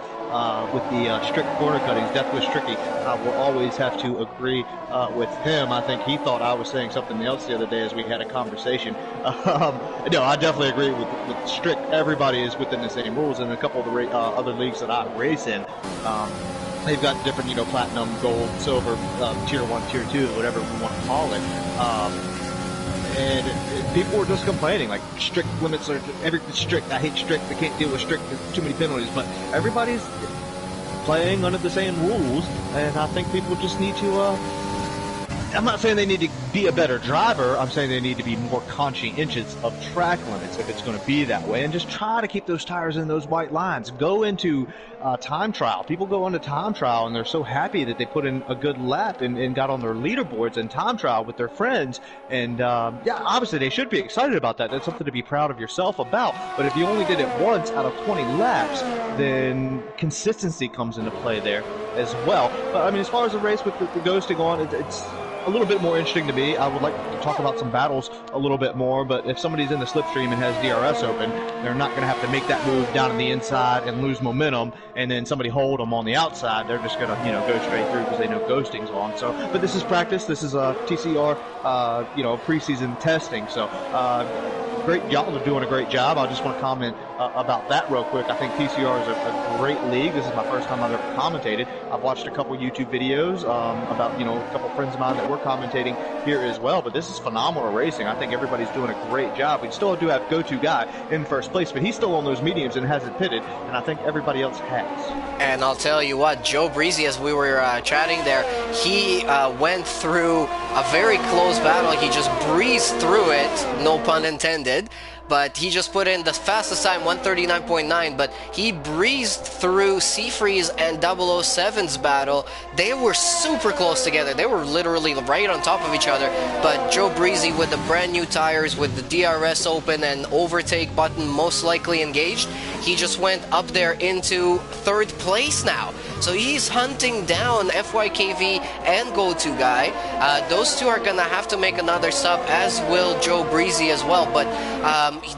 with the strict corner cuttings. Death with Stricky. We'll always have to agree with him. I think he thought I was saying something else the other day as we had a conversation. No, I definitely agree with strict. Everybody is within the same rules, and a couple of the other leagues that I race in, they've got different, platinum, gold, silver, tier 1, tier 2, whatever we want to call it. And people were just complaining, like, strict limits are everything's strict. I hate strict. I can't deal with strict. There's too many penalties. But everybody's playing under the same rules, and I think people just need to. I'm not saying they need to be a better driver. I'm saying they need to be more conscientious of track limits if it's going to be that way, and just try to keep those tires in those white lines. Go into time trial. People go into time trial and they're so happy that they put in a good lap and got on their leaderboards in time trial with their friends. And obviously they should be excited about that. That's something to be proud of yourself about. But if you only did it once out of 20 laps, then consistency comes into play there as well. But I mean, as far as the race with the ghosting on, it's a little bit more interesting to me. I would like to talk about some battles a little bit more, but if somebody's in the slipstream and has DRS open, they're not going to have to make that move down on the inside and lose momentum, and then somebody hold them on the outside. They're just going to, go straight through because they know ghosting's on. So, but this is practice. This is a TCR, preseason testing. So, great. Y'all are doing a great job. I just want to comment about that real quick. I think TCR is a great league. This is my first time I've ever commentated. I've watched a couple YouTube videos about, a couple friends of mine that were commentating here as well. But this is phenomenal racing. I think everybody's doing a great job. We still do have Go-To guy in first place, but he's still on those mediums and hasn't pitted, and I think everybody else has. And I'll tell you what, Joe Breezy, as we were chatting there, he went through a very close battle. He just breezed through it, no pun intended. but he just put in the fastest time, 139.9, but he breezed through Seafreeze and 007's battle. They were super close together. They were literally right on top of each other, but Joe Breezy with the brand new tires, with the DRS open and overtake button most likely engaged, he just went up there into 3rd place now. So he's hunting down FYKV and Go2 Guy. Those two are gonna have to make another stop, as will Joe Breezy as well, but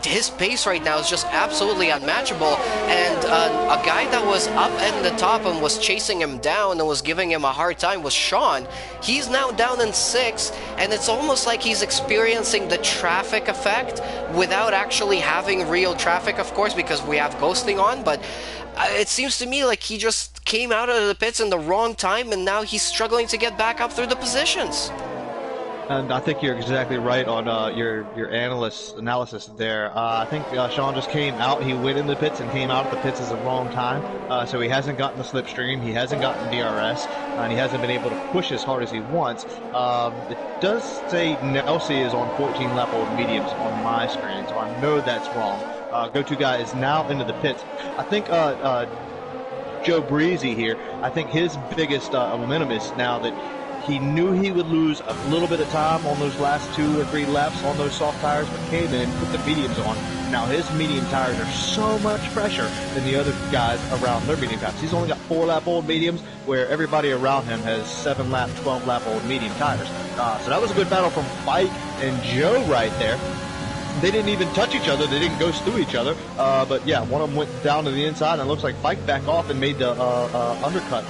his pace right now is just absolutely unmatchable, and a guy that was up in the top and was chasing him down and was giving him a hard time was Sean. He's now down in 6th, and it's almost like he's experiencing the traffic effect without actually having real traffic, of course, because we have ghosting on, but it seems to me like he just came out of the pits in the wrong time, and now he's struggling to get back up through the positions. And I think you're exactly right on your analysis there. I think Sean just came out. He went in the pits and came out of the pits at the wrong time. So he hasn't gotten the slipstream. He hasn't gotten DRS. And he hasn't been able to push as hard as he wants. It does say Nelsie is on 14 lap old mediums on my screen, so I know that's wrong. Go-To Guy is now into the pits. I think Joe Breezy here, I think his biggest momentum is now that he knew he would lose a little bit of time on those last 2 or 3 laps on those soft tires, but came in, put the mediums on. Now his medium tires are so much fresher than the other guys around their medium tires. He's only got 4 lap old mediums, where everybody around him has 7 lap, 12 lap old medium tires. So that was a good battle from Mike and Joe right there. They didn't even touch each other. They didn't ghost through each other. But yeah, one of them went down to the inside, and it looks like Mike backed off and made the undercut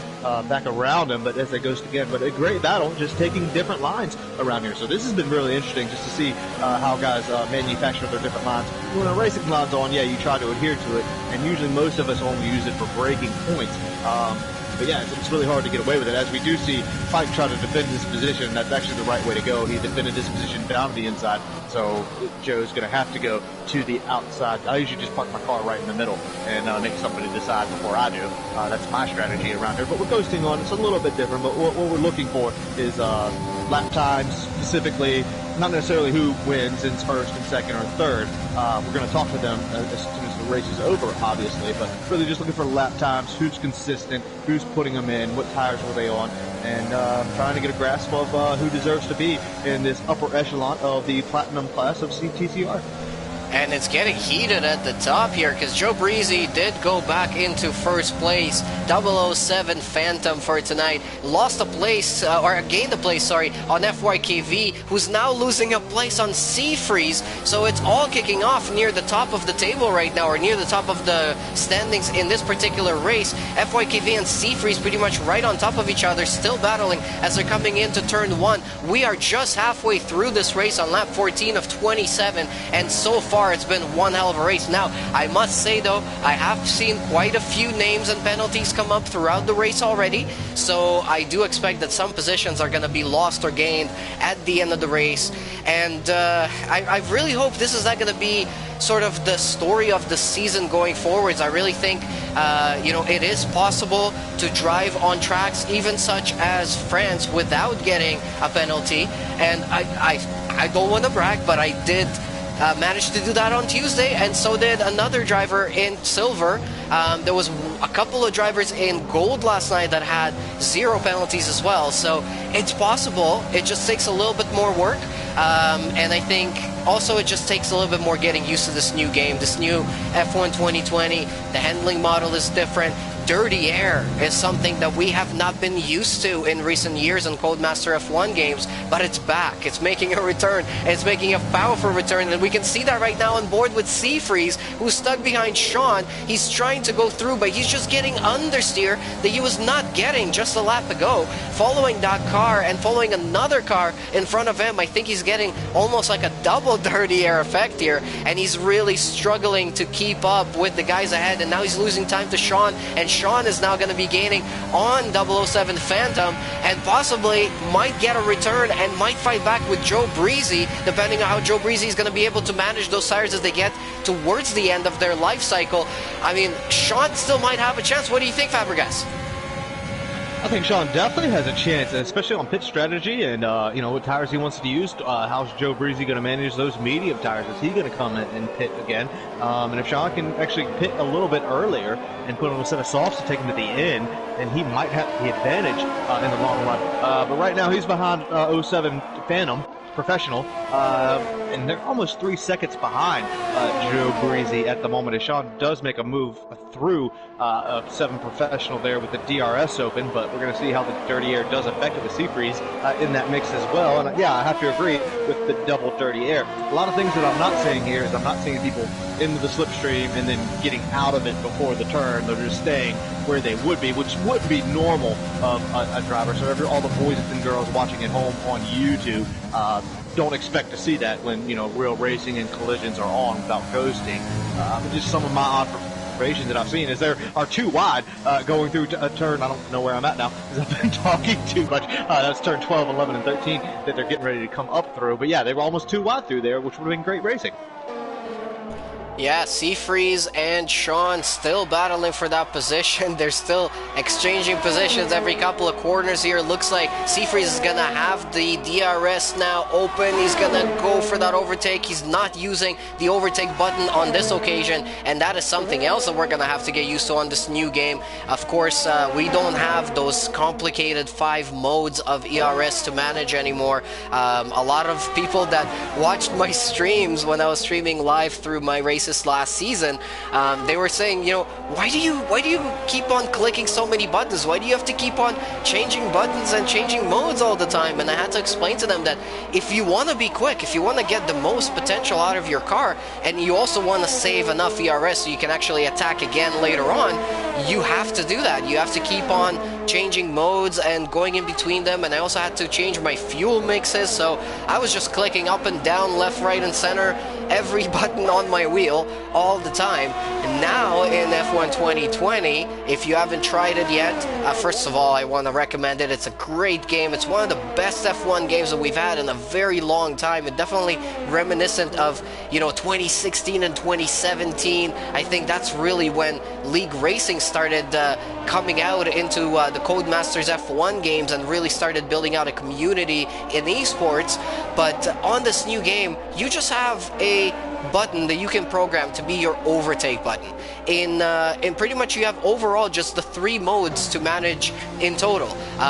back around him, but as they ghost again. But a great battle, just taking different lines around here. So this has been really interesting just to see how guys manufacture their different lines. When a racing line's on, yeah, you try to adhere to it, and usually most of us only use it for braking points. But yeah, it's really hard to get away with it. As we do see Pike try to defend this position, that's actually the right way to go. He defended this position down to the inside, so Joe's going to have to go to the outside. I usually just park my car right in the middle and make somebody decide before I do. That's my strategy around here. But with ghosting on, it's a little bit different. But what we're looking for is lap times, specifically, not necessarily who wins in 1st and 2nd or 3rd. We're going to talk to them as soon as the race is over, obviously, but really just looking for lap times, who's consistent, who's putting them in, what tires were they on, and trying to get a grasp of who deserves to be in this upper echelon of the Platinum class of TCR. And it's getting heated at the top here, because Joe Breezy did go back into 1st place. 007 Phantom for tonight lost a place, or gained a place, sorry, on FYKV, who's now losing a place on Seafreeze. So it's all kicking off near the top of the table right now, or near the top of the standings in this particular race. FYKV and Seafreeze pretty much right on top of each other, still battling as they're coming into turn 1. We are just halfway through this race on lap 14 of 27, and so far it's been one hell of a race. Now, I must say though, I have seen quite a few names and penalties come up throughout the race already, so I do expect that some positions are going to be lost or gained at the end of the race, and I really hope this is not going to be sort of the story of the season going forwards. I really think it is possible to drive on tracks even such as France without getting a penalty, and I don't want to brag, but I did managed to do that on Tuesday, and so did another driver in silver. There was a couple of drivers in gold last night that had 0 penalties as well, so it's possible. It just takes a little bit more work, and I think also it just takes a little bit more getting used to this new game, this new F1 2020. The handling model is different. Dirty air is something that we have not been used to in recent years in Codemaster F1 games, but it's back. It's making a return. It's making a powerful return, and we can see that right now on board with Seafreeze, who's stuck behind Sean. He's trying to go through, but he's just getting understeer that he was not getting just a lap ago. Following that car and following another car in front of him, I think he's getting almost like a double dirty air effect here, and he's really struggling to keep up with the guys ahead, and now he's losing time to Sean, and Sean is now going to be gaining on 007 Phantom, and possibly might get a return and might fight back with Joe Breezy, depending on how Joe Breezy is going to be able to manage those tires as they get towards the end of their life cycle. I mean, Sean still might have a chance. What do you think, Fabregas? I think Sean definitely has a chance, especially on pit strategy and you know, what tires he wants to use. How's Joe Breezy going to manage those medium tires? Is he going to come in and pit again? And if Sean can actually pit a little bit earlier and put on a set of softs to take him to the end, then he might have the advantage in the long run. But right now he's behind 07 Phantom Professional, and they're almost 3 seconds behind Joe Breezy at the moment, as Sean does make a move through 7 Professional there with the DRS open, but we're going to see how the dirty air does affect it with Seafreeze in that mix as well. And yeah, I have to agree with the double dirty air. A lot of things that I'm not seeing here is I'm not seeing people into the slipstream and then getting out of it before the turn. They're just staying where they would be, which would be normal of a driver. So all the boys and girls watching at home on YouTube, don't expect to see that when, you know, real racing and collisions are on without coasting. Just some of my observations that I've seen is there are too wide going through a turn. I don't know where I'm at now because I've been talking too much. That's turn 12, 11, and 13 that they're getting ready to come up through. But yeah, they were almost too wide through there, which would have been great racing. Yeah, Seafreeze and Sean still battling for that position. They're still exchanging positions every couple of corners here. Looks like Seafreeze is going to have the DRS now open. He's going to go for that overtake. He's not using the overtake button on this occasion, and that is something else that we're going to have to get used to on this new game. Of course, we don't have those complicated 5 modes of ERS to manage anymore. A lot of people that watched my streams when I was streaming live through my race last season, they were saying, you know, why do you keep on clicking so many buttons? Why do you have to keep on changing buttons and changing modes all the time? And I had to explain to them that if you want to be quick, if you want to get the most potential out of your car, and you also want to save enough ERS so you can actually attack again later on, you have to do that. You have to keep on changing modes and going in between them. And I also had to change my fuel mixes, so I was just clicking up and down, left, right, and center, every button on my wheel all the time. And now in F1 2020, if you haven't tried it yet, first of all, I want to recommend it. It's a great game. It's one of the best F1 games that we've had in a very long time. It's definitely reminiscent of, you know, 2016 and 2017. I think that's really when League Racing started coming out into the Codemasters F1 games and really started building out a community in esports. But on this new game, you just have a button that you can program to be your overtake button. In pretty much you have overall just the 3 modes to manage in total.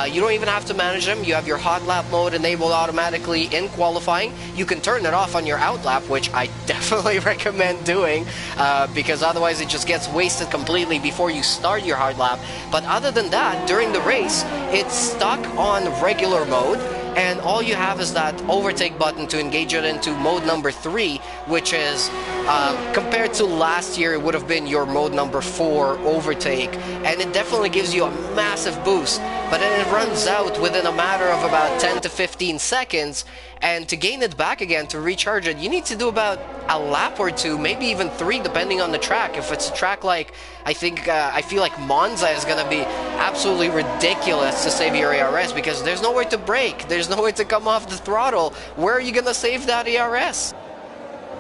You don't even have to manage them. You have your hot lap mode enabled automatically in qualifying. You can turn it off on your out lap, which I definitely recommend doing because otherwise it just gets wasted completely before you start your hard lap. But other than that, during the race, it's stuck on regular mode, and all you have is that overtake button to engage it into mode number 3, which is compared to last year, it would have been your mode number 4 overtake, and it definitely gives you a massive boost. But then it runs out within a matter of about 10 to 15 seconds, and to gain it back again, to recharge it, you need to do about a lap or 2, maybe even 3, depending on the track. If it's a track like, I feel like Monza is going to be absolutely ridiculous to save your ERS because there's nowhere to brake, there's nowhere to come off the throttle. Where are you going to save that ERS?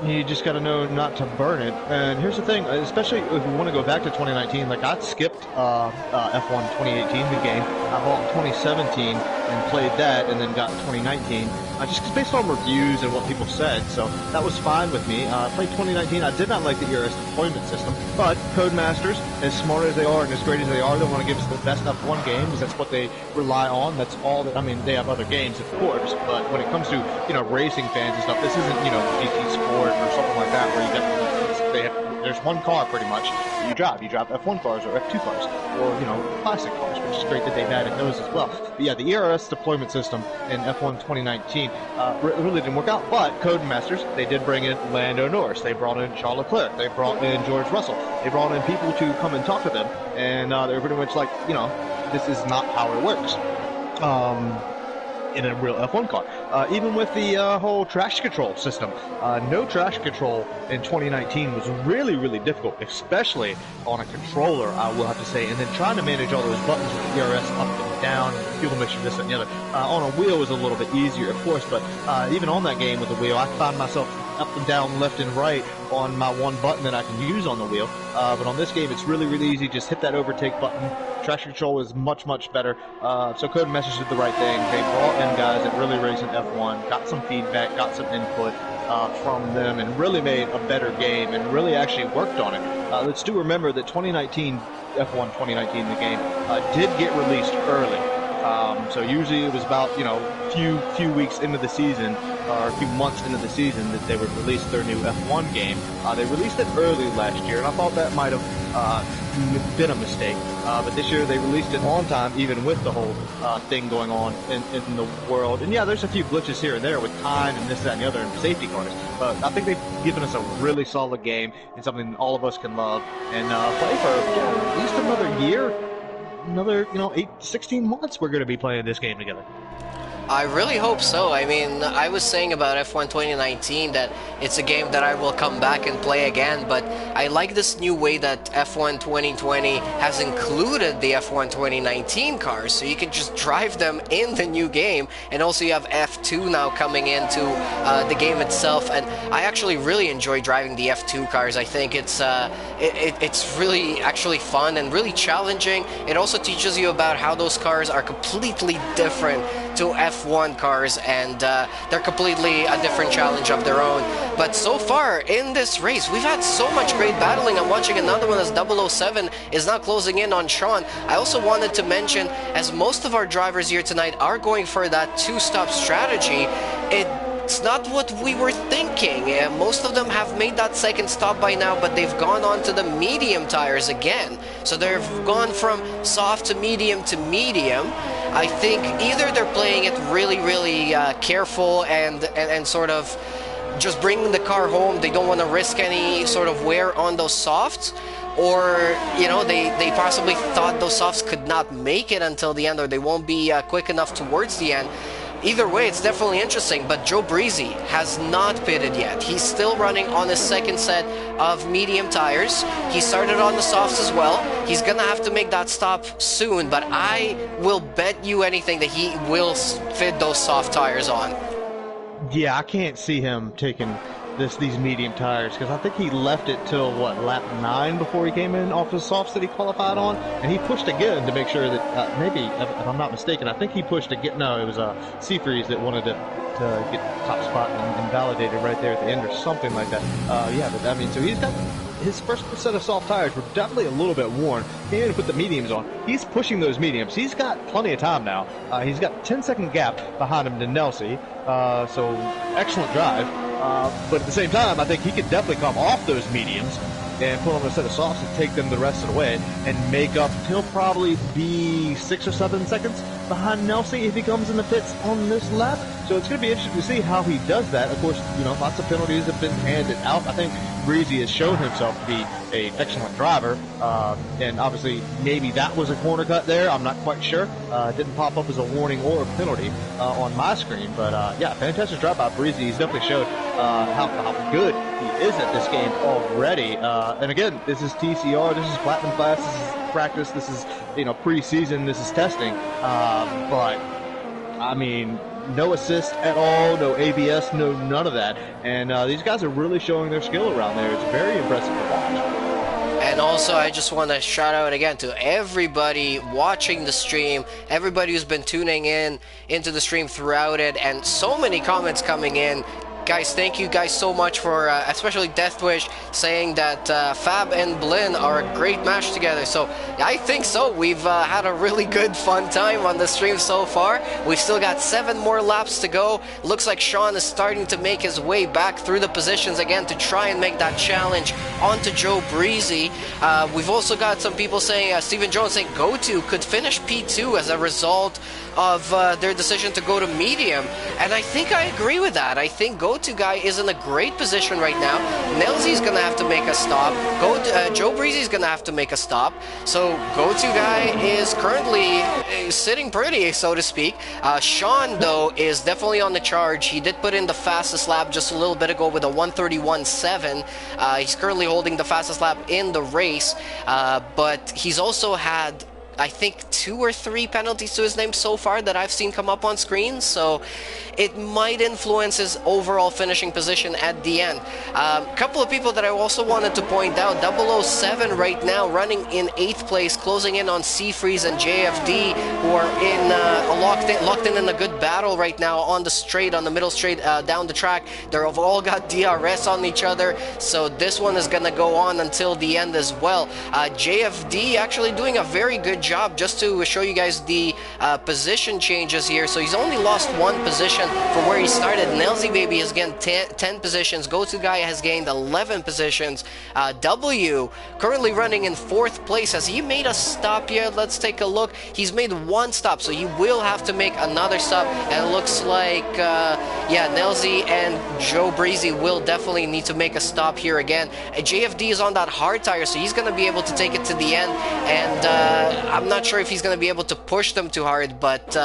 You just got to know not to burn it. And here's the thing, especially if you want to go back to 2019, like I skipped F1 2018, the game. I bought 2017 and played that, and then got 2019. Just based on reviews and what people said, so that was fine with me. I played 2019. I did not like the ERS deployment system, but Codemasters, as smart as they are and as great as they are, they want to give us the best F1 games. That's what they rely on. That's all that, I mean, they have other games, of course, but when it comes to, you know, racing fans and stuff, this isn't, you know, GT Sport or something like that where you got, there's one car pretty much that you drive. You drive F1 cars or F2 cars or, you know, classic cars, which is great that they've added those as well. But yeah, the ERS deployment system in F1 2019 really didn't work out, but Codemasters, they did bring in Lando Norris. They brought in Charles Leclerc. They brought in George Russell. They brought in people to come and talk to them, and they were pretty much like, you know, this is not how it works. In a real F1 car. Even with the whole traction control system. No traction control in 2019 was really, really difficult, especially on a controller, I will have to say. And then trying to manage all those buttons with the ERS up and down, fuel mixture, this and the other. On a wheel was a little bit easier, of course, but even on that game with the wheel, I found myself up and down, left and right on my one button that I can use on the wheel. But on this game, it's really, really easy. Just hit that overtake button. Traction control is much, much better. So Code Message did the right thing. They brought in guys that really racing F1, got some feedback, got some input from them, and really made a better game and really actually worked on it. Let's do remember that 2019, F1 2019, the game, did get released early. So usually it was about, few weeks into the season, or a few months into the season, that they would release their new F1 game. They released it early last year, and I thought that might have been a mistake. But this year they released it on time, even with the whole thing going on in the world. And yeah, there's a few glitches here and there with time and this, that, and the other, and safety cars. But I think they've given us a really solid game and something all of us can love and play for at least another year. Another, 16 months we're going to be playing this game together. I really hope so. I mean, I was saying about F1 2019 that it's a game that I will come back and play again, but I like this new way that F1 2020 has included the F1 2019 cars, so you can just drive them in the new game, and also you have F2 now coming into the game itself, and I actually really enjoy driving the F2 cars. I think it's really actually fun and really challenging. It also teaches you about how those cars are completely different to F1 cars, and they're completely a different challenge of their own. But so far in this race, we've had so much great battling. I'm watching another one as 007 is now closing in on Sean. I also wanted to mention, as most of our drivers here tonight are going for that two-stop strategy, it's not what we were thinking. Most of them have made that second stop by now, but they've gone on to the medium tires again. So they've gone from soft to medium to medium. I think either they're playing it really, really careful and sort of just bringing the car home. They don't want to risk any sort of wear on those softs. Or, they possibly thought those softs could not make it until the end, or they won't be quick enough towards the end. Either way, it's definitely interesting, but Joe Breezy has not pitted yet. He's still running on his second set of medium tires. He started on the softs as well. He's gonna have to make that stop soon, but I will bet you anything that he will fit those soft tires on. Yeah, I can't see him taking these medium tires, because I think he left it till lap 9 before he came in off the softs that he qualified on, and he pushed again to make sure that maybe, if I'm not mistaken, I think he pushed again. No, it was Seafreeze that wanted to get top spot and validated right there at the end or something like that. Yeah, but I mean, so he's got his first set of soft tires were definitely a little bit worn. He had to put the mediums on. He's pushing those mediums. He's got plenty of time now. He's got a 10-second gap behind him to Nelsie. So excellent drive. But at the same time, I think he could definitely come off those mediums and put on a set of softs and take them the rest of the way and make up. He'll probably be 6 or 7 seconds behind Nelsie if he comes in the pits on this lap. So it's going to be interesting to see how he does that. Of course, lots of penalties have been handed out. I think Breezy has shown himself to be an excellent driver, and obviously maybe that was a corner cut there. I'm not quite sure. It didn't pop up as a warning or a penalty on my screen, but yeah, fantastic drive by Breezy. He's definitely showed how good he is at this game already. And again, this is TCR, this is Platinum Class, this is practice, this is pre-season, this is testing. But I mean, no assist at all, no ABS, no none of that. And these guys are really showing their skill around there. It's very impressive to watch. And also, I just want to shout out again to everybody watching the stream, everybody who's been tuning into the stream throughout it, and so many comments coming in. Guys, thank you guys so much for, especially Deathwish, saying that Fab and Blin are a great match together. So, I think so. We've had a really good, fun time on the stream so far. We've still got 7 more laps to go. Looks like Sean is starting to make his way back through the positions again to try and make that challenge onto Joe Breezy. We've also got some people saying, Stephen Jones saying GoTo could finish P2 as a result of their decision to go to medium, and I think I agree with that. I think GoTo guy is in a great position right now. Nelsie's gonna have to make a stop. Joe Breezy's gonna have to make a stop. So GoTo guy is currently sitting pretty, so to speak. Sean though is definitely on the charge. He did put in the fastest lap just a little bit ago with a 1:31.7. He's currently holding the fastest lap in the race, but he's also had I think 2 or 3 penalties to his name so far that I've seen come up on screen, so it might influence his overall finishing position at the end. Couple of people that I also wanted to point out, 007 right now running in 8th place, closing in on Seafreeze and JFD, who are in locked in a good battle right now on the middle straight down the track. They've all got DRS on each other, so this one is gonna go on until the end as well. JFD actually doing a very good job. Just to show you guys the position changes here, so he's only lost 1 position from where he started. Nelzy Baby has gained 10 positions. Go-To Guy has gained 11 positions. W currently running in 4th place. Has he made a stop yet? Let's take a look. He's made 1 stop, so he will have to make another stop, and it looks like yeah, Nelzy and Joe Breezy will definitely need to make a stop here again. JFD is on that hard tire, so he's going to be able to take it to the end, and I'm not sure if he's going to be able to push them too hard, but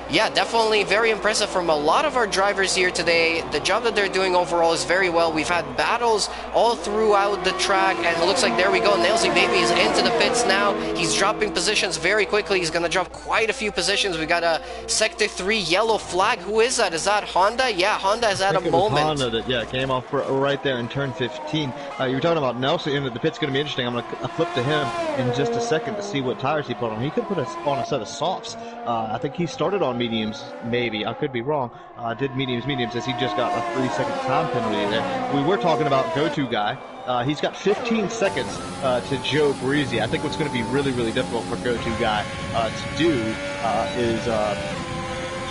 yeah, definitely very impressive from a lot of our drivers here today. The job that they're doing overall is very well. We've had battles all throughout the track, and it looks like there we go. Nelzy Baby is into the pits now. He's dropping positions very quickly. He's going to drop quite a few positions. We got a Sector 3 yellow flag. Who is that? Is that Honda? Yeah, Honda has had a moment. Honda that, yeah, came off right there in turn 15. You were talking about Nelson into the pit's going to be interesting. I'm going to flip to him in just a second to see what tires he put on. He could put us on a set of softs. I think he started on mediums, maybe. I could be wrong. Did mediums, as he just got a 3-second time penalty there. We were talking about Go-To Guy. He's got 15 seconds to Joe Breezy. I think what's going to be really, really difficult for Go-To Guy to do is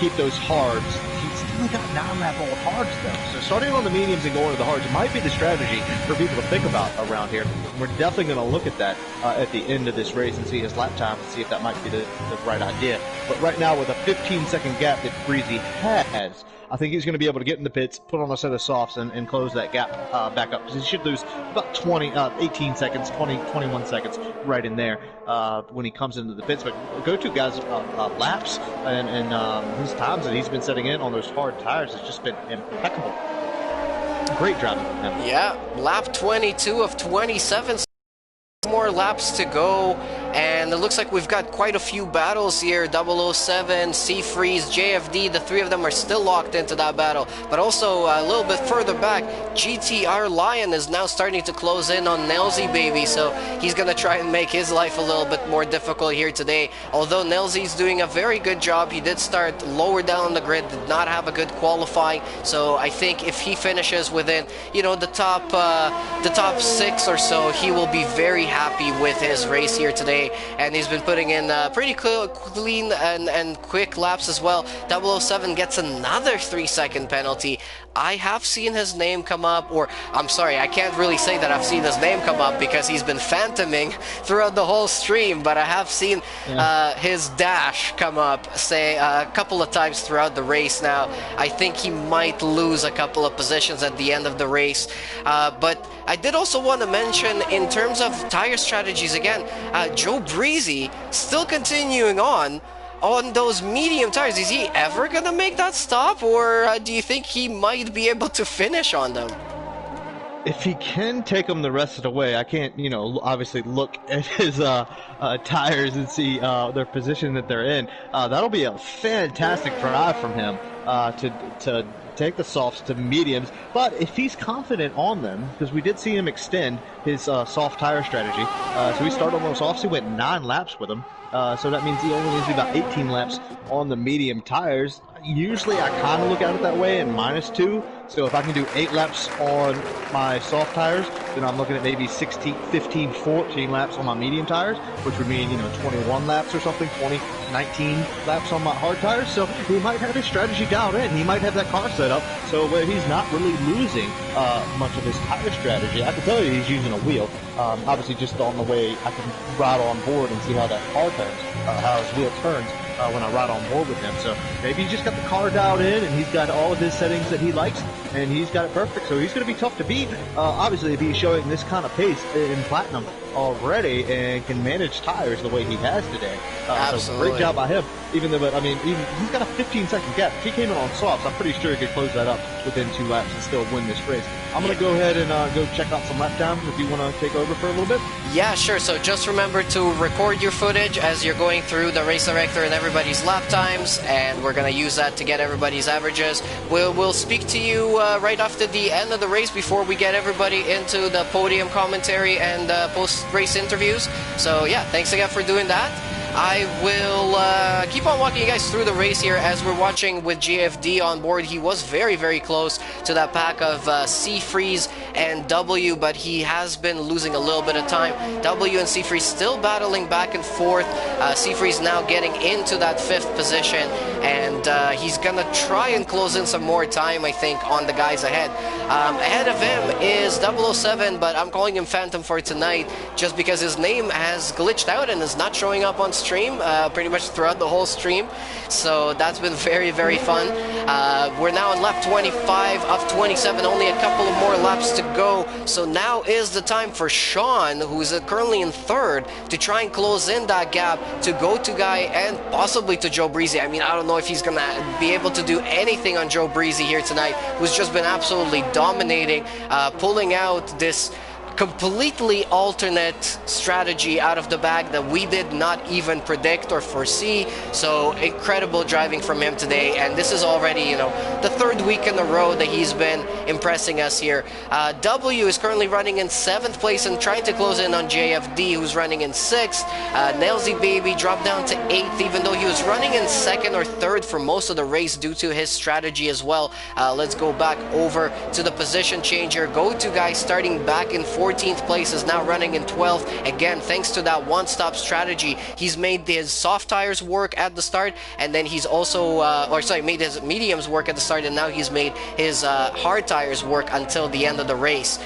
keep those hards. He's still got 9-lap-old hards, though. So starting on the mediums and going to the hards might be the strategy for people to think about around here. We're definitely going to look at that at the end of this race and see his lap time and see if that might be the right idea. But right now, with a 15-second gap that Breezy has, I think he's going to be able to get in the pits, put on a set of softs, and close that gap back up. Because he should lose about 18 seconds, 21 seconds right in there when he comes into the pits. But Go-To Guy's laps and his times that he's been setting in on those hard tires has just been impeccable. Great driving from him. Yeah, lap 22 of 27. More laps to go, and it looks like we've got quite a few battles here. 007, Seafreeze, JFD, the 3 of them are still locked into that battle. But also a little bit further back, GTR Lion is now starting to close in on Nelzy Baby, so he's gonna try and make his life a little bit more difficult here today. Although Nelzy's doing a very good job, he did start lower down on the grid, did not have a good qualifying, so I think if he finishes within, you know, the top 6 or so, he will be very happy with his race here today, and he's been putting in pretty clean and quick laps as well. 007 gets another 3-second penalty. I have seen his name come up, or I'm sorry, I can't really say that I've seen his name come up because he's been phantoming throughout the whole stream, but I have seen his dash come up, say, a couple of times throughout the race now. I think he might lose a couple of positions at the end of the race, but I did also want to mention, in terms of tire strategies again, Joe Breezy still continuing on those medium tires. Is he ever gonna make that stop, or do you think he might be able to finish on them? If he can take them the rest of the way, I can't, you know, obviously look at his tires and see their position that they're in. That'll be a fantastic drive from him to take the softs to mediums. But if he's confident on them, because we did see him extend his soft tire strategy, so he started on those softs, he went 9 laps with them. So that means he only needs to do about 18 laps on the medium tires. Usually I kind of look at it that way, and -2. So if I can do 8 laps on my soft tires, then I'm looking at maybe 16, 15, 14 laps on my medium tires, which would mean, you know, 21 laps or something, 20, 19 laps on my hard tires. So he might have his strategy dialed in. He might have that car set up so where he's not really losing much of his tire strategy. I can tell you he's using a wheel. Obviously just on the way I can ride on board and see how that car turns, how his wheel turns when I ride on board with him. So maybe he's just got the car dialed in and he's got all of his settings that he likes and he's got it perfect. So he's going to be tough to beat. Obviously, if he's showing this kind of pace in Platinum already and can manage tires the way he has today. So great job by him. Even though, I mean, he's got a 15-second gap. If he came in on softs, I'm pretty sure he could close that up within 2 laps and still win this race. I'm going to go ahead and go check out some lap times if you want to take over for a little bit. Yeah, sure. So just remember to record your footage as you're going through the race director and everybody's lap times, and we're going to use that to get everybody's averages. We'll speak to you right after the end of the race before we get everybody into the podium commentary and post-race interviews. So yeah, thanks again for doing that. I will keep on walking you guys through the race here as we're watching with JFD on board. He was very, very close to that pack of C-Freeze and W, but he has been losing a little bit of time. W and C-Freeze still battling back and forth. C-Freeze now getting into that 5th position, and he's gonna try and close in some more time, I think, on the guys ahead. Ahead of him is 007, but I'm calling him Phantom for tonight just because his name has glitched out and is not showing up on stream pretty much throughout the whole stream, so that's been very, very fun. We're now on lap 25 of 27, only a couple of more laps to go, so now is the time for Sean, who's currently in 3rd, to try and close in that gap to go to Guy and possibly to Joe Breezy. I mean, I don't know if he's gonna be able to do anything on Joe Breezy here tonight, who's just been absolutely dominating, pulling out this completely alternate strategy out of the bag that we did not even predict or foresee. So incredible driving from him today, and this is already, you know, the 3rd week in a row that he's been impressing us here. W is currently running in 7th place and trying to close in on JFD, who's running in 6th. Nailsy Baby dropped down to 8th, even though he was running in 2nd or 3rd for most of the race due to his strategy as well. Let's go back over to the position changer. Go-to guy starting back in 14th place is now running in 12th. Again, thanks to that one-stop strategy, he's made his soft tires work at the start, and then he's also, made his mediums work at the start, and now he's made his hard tires work until the end of the race.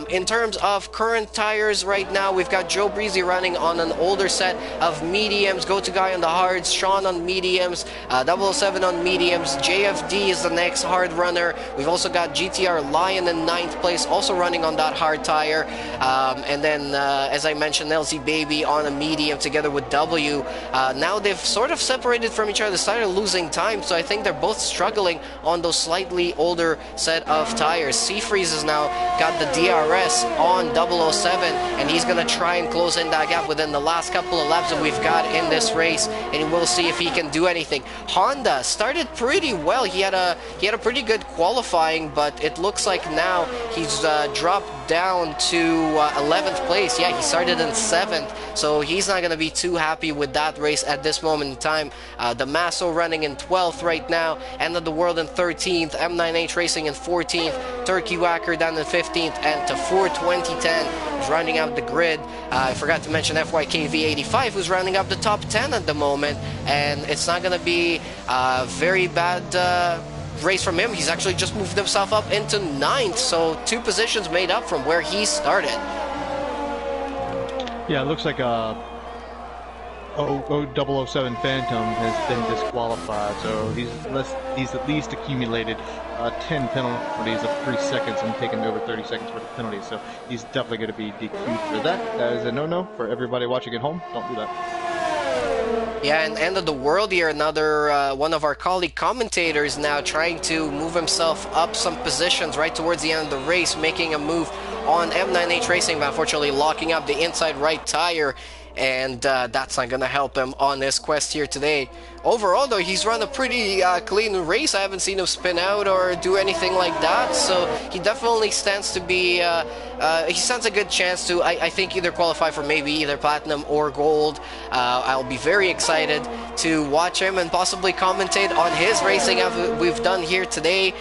In terms of current tires right now, we've got Joe Breezy running on an older set of mediums, Go-to guy on the hards, Sean on mediums, 007 on mediums, JFD is the next hard runner. We've also got GTR Lion in 9th place, also running on that hard tire. And then, as I mentioned, LZ Baby on a medium together with W. Now they've sort of separated from each other, started losing time, so I think they're both struggling on those slightly older set of tires. C-Freeze has now got the DRS on 007, and he's going to try and close in that gap within the last couple of laps that we've got in this race, and we'll see if he can do anything. Honda started pretty well. He had a pretty good qualifying, but it looks like now he's dropped down to 11th place. Yeah, he started in 7th, so he's not going to be too happy with that race at this moment in time. Damaso running in 12th right now, End of the World in 13th, M9H Racing in 14th, Turkey Whacker down in 15th, and Tafur 2010 is rounding out the grid. I forgot to mention FYKV85, who's rounding up the top 10 at the moment, and it's not going to be very bad race from him. He's actually just moved himself up into 9th, so 2 positions made up from where he started. Yeah, it looks like 007 Phantom has been disqualified, so he's at least accumulated 10 penalties of 3 seconds and taken over 30 seconds worth of penalties, so he's definitely going to be DQ'd for that. That is a no-no for everybody watching at home. Don't do that. Yeah, and End of the World here, another one of our colleague commentators now trying to move himself up some positions right towards the end of the race, making a move on M9H Racing, but unfortunately locking up the inside right tire, and that's not going to help him on his quest here today. Overall, though, he's run a pretty clean race. I haven't seen him spin out or do anything like that, so he definitely stands to be, he stands a good chance to, I think, either qualify for maybe either Platinum or Gold. I'll be very excited to watch him and possibly commentate on his racing as we've done here today.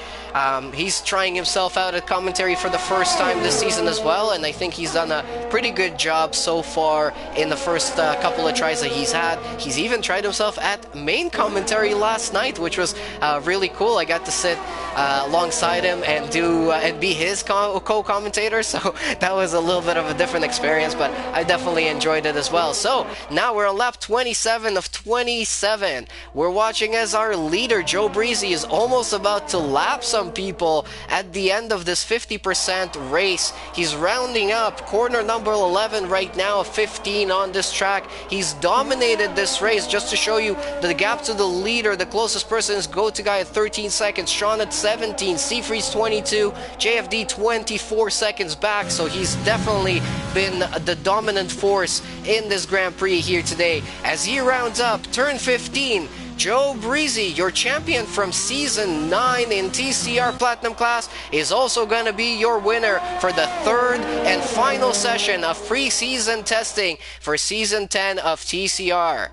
He's trying himself out at commentary for the first time this season as well, and I think he's done a pretty good job so far in the first couple of tries that he's had. He's even tried himself at main commentary last night, which was really cool. I got to sit alongside him and do and be his co-commentator, so that was a little bit of a different experience, but I definitely enjoyed it as well. So now we're on lap 27 of 27. We're watching as our leader Joe Breezy is almost about to lap someone some people at the end of this 50% race. He's rounding up corner number 11 right now, 15 on this track. He's dominated this race. Just to show you the gap to the leader, the closest person is Go-To-Guy at 13 seconds, Sean at 17, Seafreeze 22, JFD 24 seconds back. So he's definitely been the dominant force in this Grand Prix here today. As he rounds up turn 15, Joe Breezy, your champion from Season 9 in TCR Platinum class, is also going to be your winner for the third and final session of pre-season testing for Season 10 of TCR.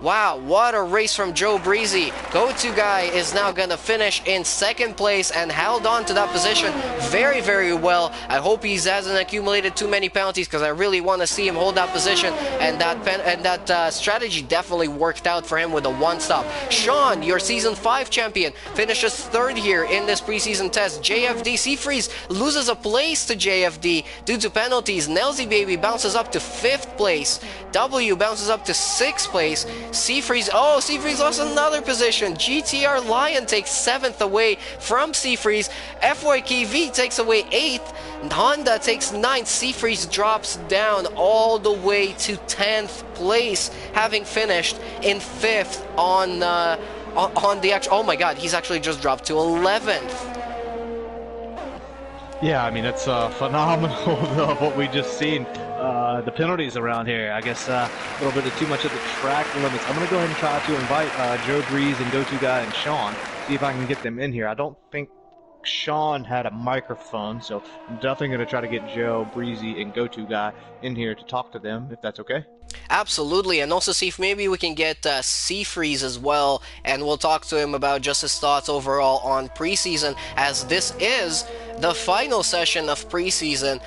Wow, what a race from Joe Breezy. Go-To-Guy is now going to finish in second place and held on to that position very, very well. I hope he hasn't accumulated too many penalties, because I really want to see him hold that position, and that strategy definitely worked out for him with a one-stop. Sean, your Season 5 champion, finishes third here in this preseason test. JFD Seafreeze loses a place to JFD due to penalties. Nelsy Baby bounces up to 5th place. W bounces up to 6th place. Seafreeze lost another position. GTR Lion takes 7th away from Seafreeze. FYKV takes away 8th. Honda takes 9th. Seafreeze drops down all the way to 10th place, having finished in 5th on the actual. Oh my God, he's actually just dropped to 11th. Yeah, I mean, it's phenomenal what we just seen. The penalties around here, I guess a little bit of too much of the track limits. I'm going to go ahead and try to invite Joe Breeze and Go-To-Guy and Sean, see if I can get them in here. I don't think Sean had a microphone, so I'm definitely going to try to get Joe, Breezy, and Go-To-Guy in here to talk to them, if that's okay. Absolutely, and also see if maybe we can get Seafreeze as well, and we'll talk to him about just his thoughts overall on preseason, as this is the final session of preseason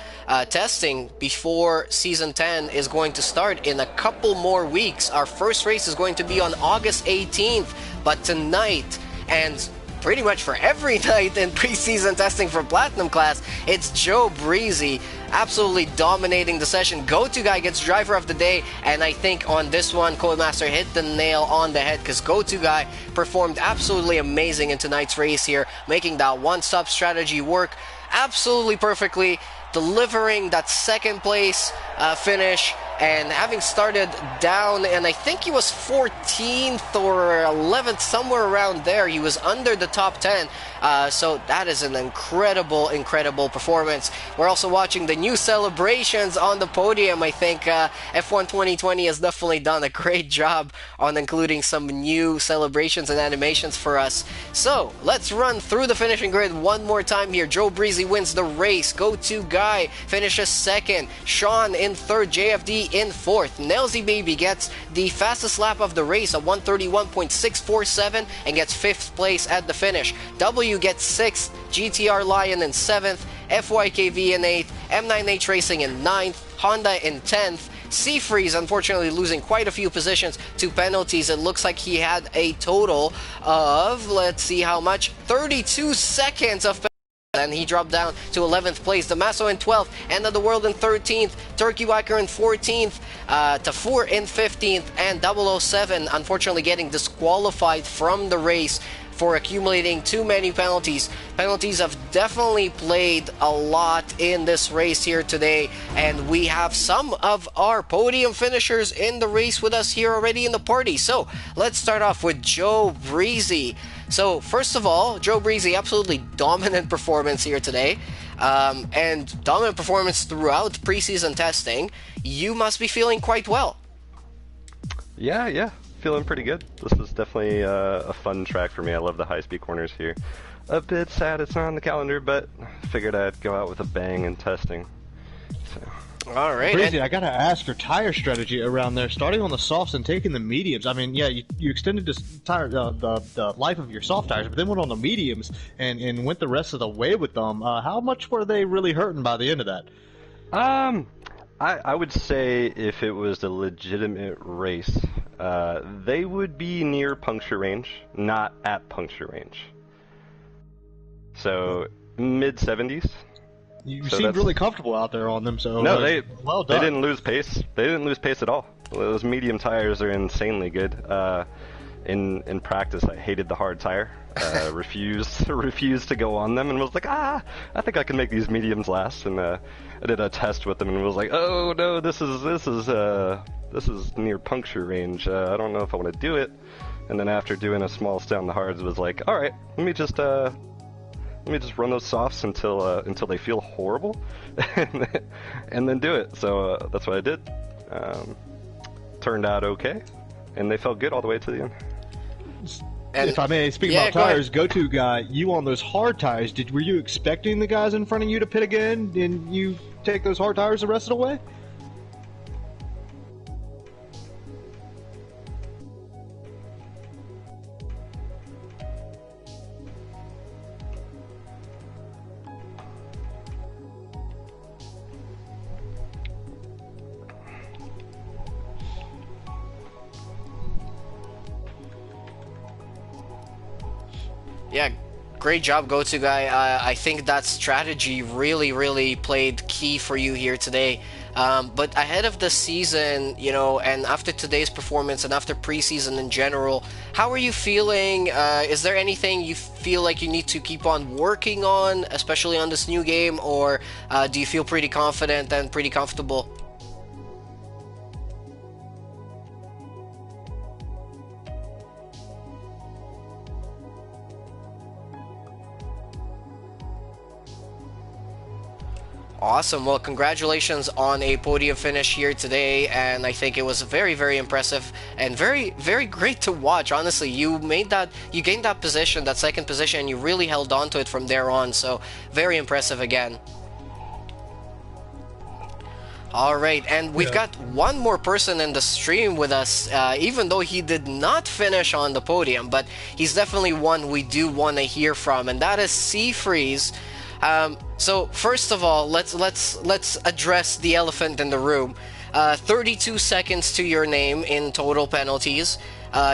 testing before Season 10 is going to start in a couple more weeks. Our first race is going to be on August 18th, but tonight, and pretty much for every night in preseason testing for Platinum class, it's Joe Breezy absolutely dominating the session. Go-To-Guy gets driver of the day, and I think on this one, Codemaster hit the nail on the head, because Go-To-Guy performed absolutely amazing in tonight's race here, making that one-stop strategy work absolutely perfectly, delivering that second place finish, and having started down, and I think he was 14th or 11th, somewhere around there. He was under the top 10, so that is an incredible, incredible performance. We're also watching the new celebrations on the podium. I think F1 2020 has definitely done a great job on including some new celebrations and animations for us. So let's run through the finishing grid one more time here. Joe Breezy wins the race. Go-To-Guy finishes second. Sean in third. JFD in fourth. Nelsy Baby gets the fastest lap of the race, a 131.647, and gets 5th place at the finish. W gets 6th, GTR Lion in 7th, FYKV in 8th, M9H Racing in 9th, Honda in 10th. Seafreeze unfortunately losing quite a few positions to penalties. It looks like he had a total of, let's see how much, 32 seconds of penalties, and he dropped down to 11th place. Damaso in 12th, End of the World in 13th, Turkey Wacker in 14th, Tafur in 15th, and 007 unfortunately getting disqualified from the race for accumulating too many penalties. Penalties have definitely played a lot in this race here today, and we have some of our podium finishers in the race with us here already in the party. So let's start off with Joe Breezy. So first of all, Joe Breezy, absolutely dominant performance here today, and dominant performance throughout preseason testing. You must be feeling quite well. Yeah, feeling pretty good. This was definitely a fun track for me. I love the high-speed corners here. A bit sad it's not on the calendar, but figured I'd go out with a bang in testing. So. All right. Crazy. I gotta ask your tire strategy around there, starting on the softs and taking the mediums. I mean, yeah, you extended this tire the life of your soft tires, but then went on the mediums and went the rest of the way with them. How much were they really hurting by the end of that? I would say if it was a legitimate race, they would be near puncture range, not at puncture range. So mid-70s. You seemed really comfortable out there on them, so no, well done. They didn't lose pace. They didn't lose pace at all. Those medium tires are insanely good. in practice, I hated the hard tire. Refused to go on them, and was like, I think I can make these mediums last. And I did a test with them, and was like, oh no, this is near puncture range. I don't know if I want to do it. And then after doing a small stint on the hards, it was like, all right, let me just run those softs until they feel horrible, and then do it. So that's what I did. Turned out okay, and they felt good all the way to the end. And if I may, speaking about tires, go-to guy, you on those hard tires, were you expecting the guys in front of you to pit again, and you take those hard tires the rest of the way? Yeah, great job, go-to guy. I think that strategy really played key for you here today. But ahead of the season, you know, and after today's performance and after preseason in general, how are you feeling? Is there anything you feel like you need to keep on working on, especially on this new game, or do you feel pretty confident and pretty comfortable? Awesome. Well, congratulations on a podium finish here today, and I think it was very impressive and very great to watch. Honestly, you gained that position, that second position, and you really held on to it from there on. So very impressive again. All right, and we've got one more person in the stream with us, even though he did not finish on the podium, but he's definitely one we do want to hear from, and that is Seafreeze. So first of all, let's address the elephant in the room. 32 seconds to your name in total penalties.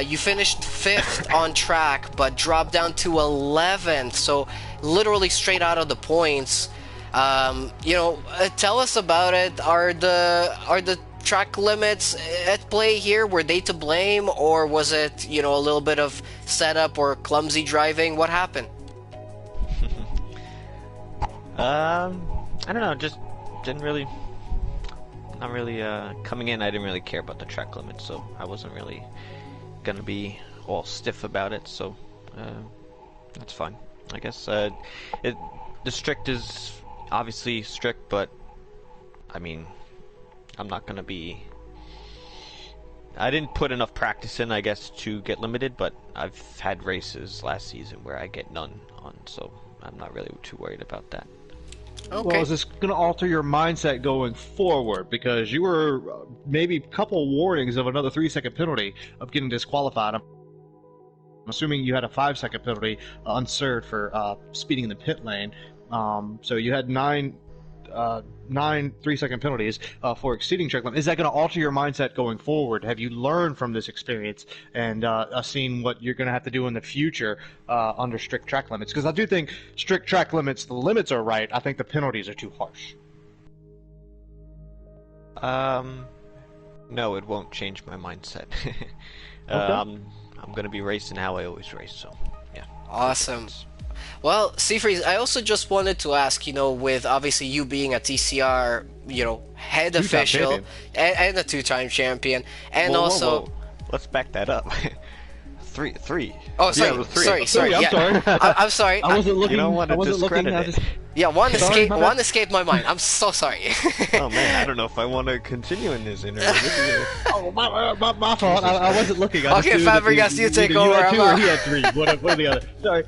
You finished 5th on track, but dropped down to 11th. So literally straight out of the points. You know, tell us about it. Are the track limits at play here? Were they to blame, or was it, you know, a little bit of setup or clumsy driving? What happened? I don't know, just not really coming in. I didn't really care about the track limit, so I wasn't really gonna be all stiff about it, so that's fine. I guess the strict is obviously strict, but I mean, I'm not gonna be. I didn't put enough practice in, I guess, to get limited, but I've had races last season where I get none on, so I'm not really too worried about that. Okay. Well, is this going to alter your mindset going forward? Because you were maybe a couple warnings of another 3-second penalty of getting disqualified. I'm assuming you had a 5-second penalty unserved for speeding in the pit lane. So you had nine 3-second penalties for exceeding track limit. Is that going to alter your mindset going forward? Have you learned from this experience and seen what you're going to have to do in the future under strict track limits? Because I do think strict track limits, the limits are right. I think the penalties are too harsh. No, it won't change my mindset. Okay. I'm going to be racing how I always race, so yeah. Awesome. Well, Seafreeze, I also just wanted to ask, you know, with obviously you being a TCR, you know, head official and a 2-time champion, and whoa. Let's back that up. Three. Oh, sorry. Yeah, it was 3. Sorry. I'm sorry. I'm sorry. I wasn't looking. You don't want to discredit it. Yeah, one Sorry, escaped my mind. I'm so sorry. Oh man, I don't know if I want to continue in this interview. Oh, my fault. I wasn't looking. Okay, Fabregas, you take over. You had 2 or he had 3. One or the other. Sorry.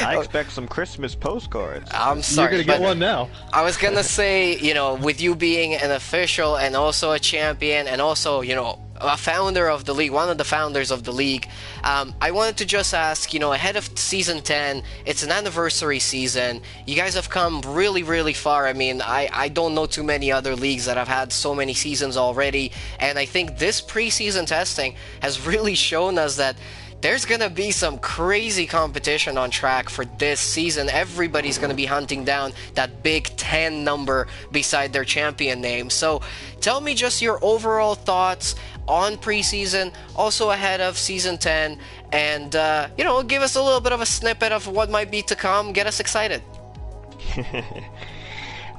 I expect some Christmas postcards. I'm sorry. You're gonna get one now. I was gonna say, you know, with you being an official and also a champion and also, you know, a founder of the league, one of the founders of the league, I wanted to just ask, you know, ahead of season 10, it's an anniversary season. You guys have come really far. I mean, I don't know too many other leagues that have had so many seasons already, and I think this preseason testing has really shown us that, there's going to be some crazy competition on track for this season. Everybody's going to be hunting down that big 10 number beside their champion name. So tell me just your overall thoughts on preseason, also ahead of season 10, and you know, give us a little bit of a snippet of what might be to come. Get us excited.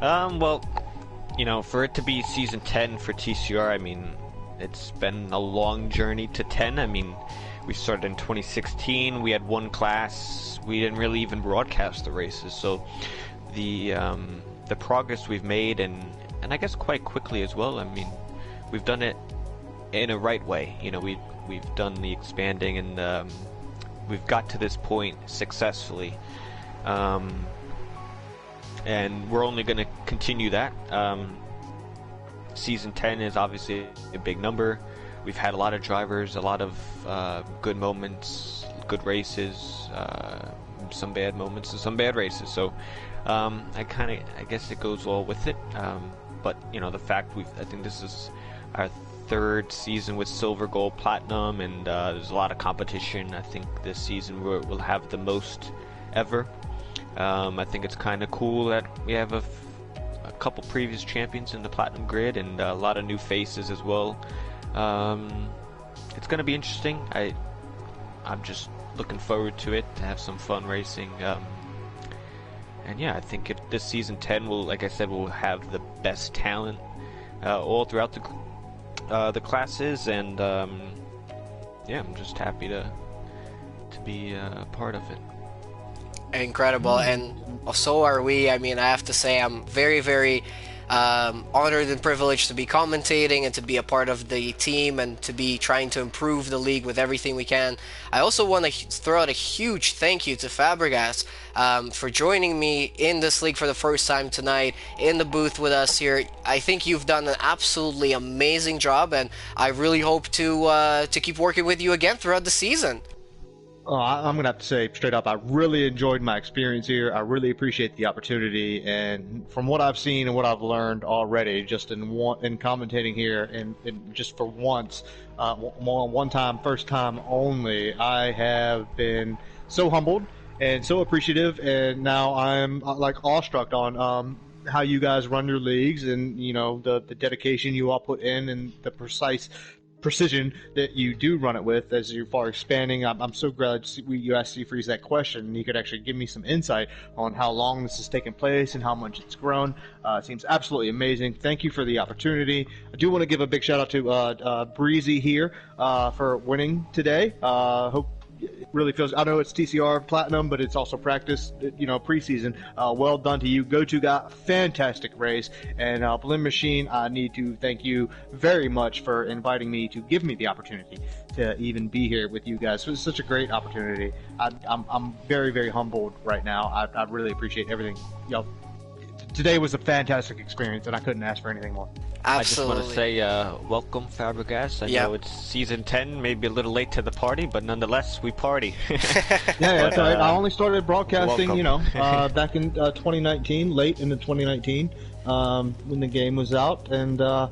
Well, you know, for it to be season 10 for TCR, I mean, it's been a long journey to 10. I mean, we started in 2016. We had one class. We didn't really even broadcast the races. So the progress we've made, and I guess quite quickly as well. I mean, we've done it in a right way. You know, we've done the expanding, and we've got to this point successfully. And we're only going to continue that. Season 10 is obviously a big number. We've had a lot of drivers, a lot of good moments, good races, some bad moments, and some bad races. So I guess it goes well with it. But you know, the fact I think this is our third season with silver, gold, platinum, and there's a lot of competition. I think this season we'll have the most ever. I think it's kind of cool that we have a couple previous champions in the platinum grid, and a lot of new faces as well. It's going to be interesting. I'm just looking forward to it, to have some fun racing. And yeah, I think this season 10 will, like I said, will have the best talent all throughout the classes, and yeah, I'm just happy to be a part of it. Incredible, and so are we. I mean, I have to say I'm very, very honored and privileged to be commentating and to be a part of the team and to be trying to improve the league with everything we can. I also want to throw out a huge thank you to Fabregas for joining me in this league for the first time tonight in the booth with us here. I think you've done an absolutely amazing job, and I really hope to keep working with you again throughout the season. I'm going to have to say straight up, I really enjoyed my experience here. I really appreciate the opportunity. And from what I've seen and what I've learned already, just in commentating here, and just for once, one time, first time only, I have been so humbled and so appreciative. And now I'm like awestruck on how you guys run your leagues, and, you know, the dedication you all put in, and the precision that you do run it with as you're far expanding. I'm so glad you asked Seafreeze that question, and you could actually give me some insight on how long this has taken place and how much it's grown. It seems absolutely amazing. Thank you for the opportunity. I do want to give a big shout out to Breezy here for winning today. Hope it really feels. I know it's TCR Platinum, but it's also practice, you know, preseason. Well done to you. Go-to guy, fantastic race. And BLIN-MACHINE, I need to thank you very much for inviting me, to give me the opportunity to even be here with you guys. It's such a great opportunity. I'm very, very humbled right now. I really appreciate everything. Y'all, today was a fantastic experience, and I couldn't ask for anything more. Absolutely. I just want to say welcome, Fabregas. I know it's season 10, maybe a little late to the party, but nonetheless, we party. Yeah, that's right. I only started broadcasting, you know, back in 2019, late into 2019, when the game was out, and I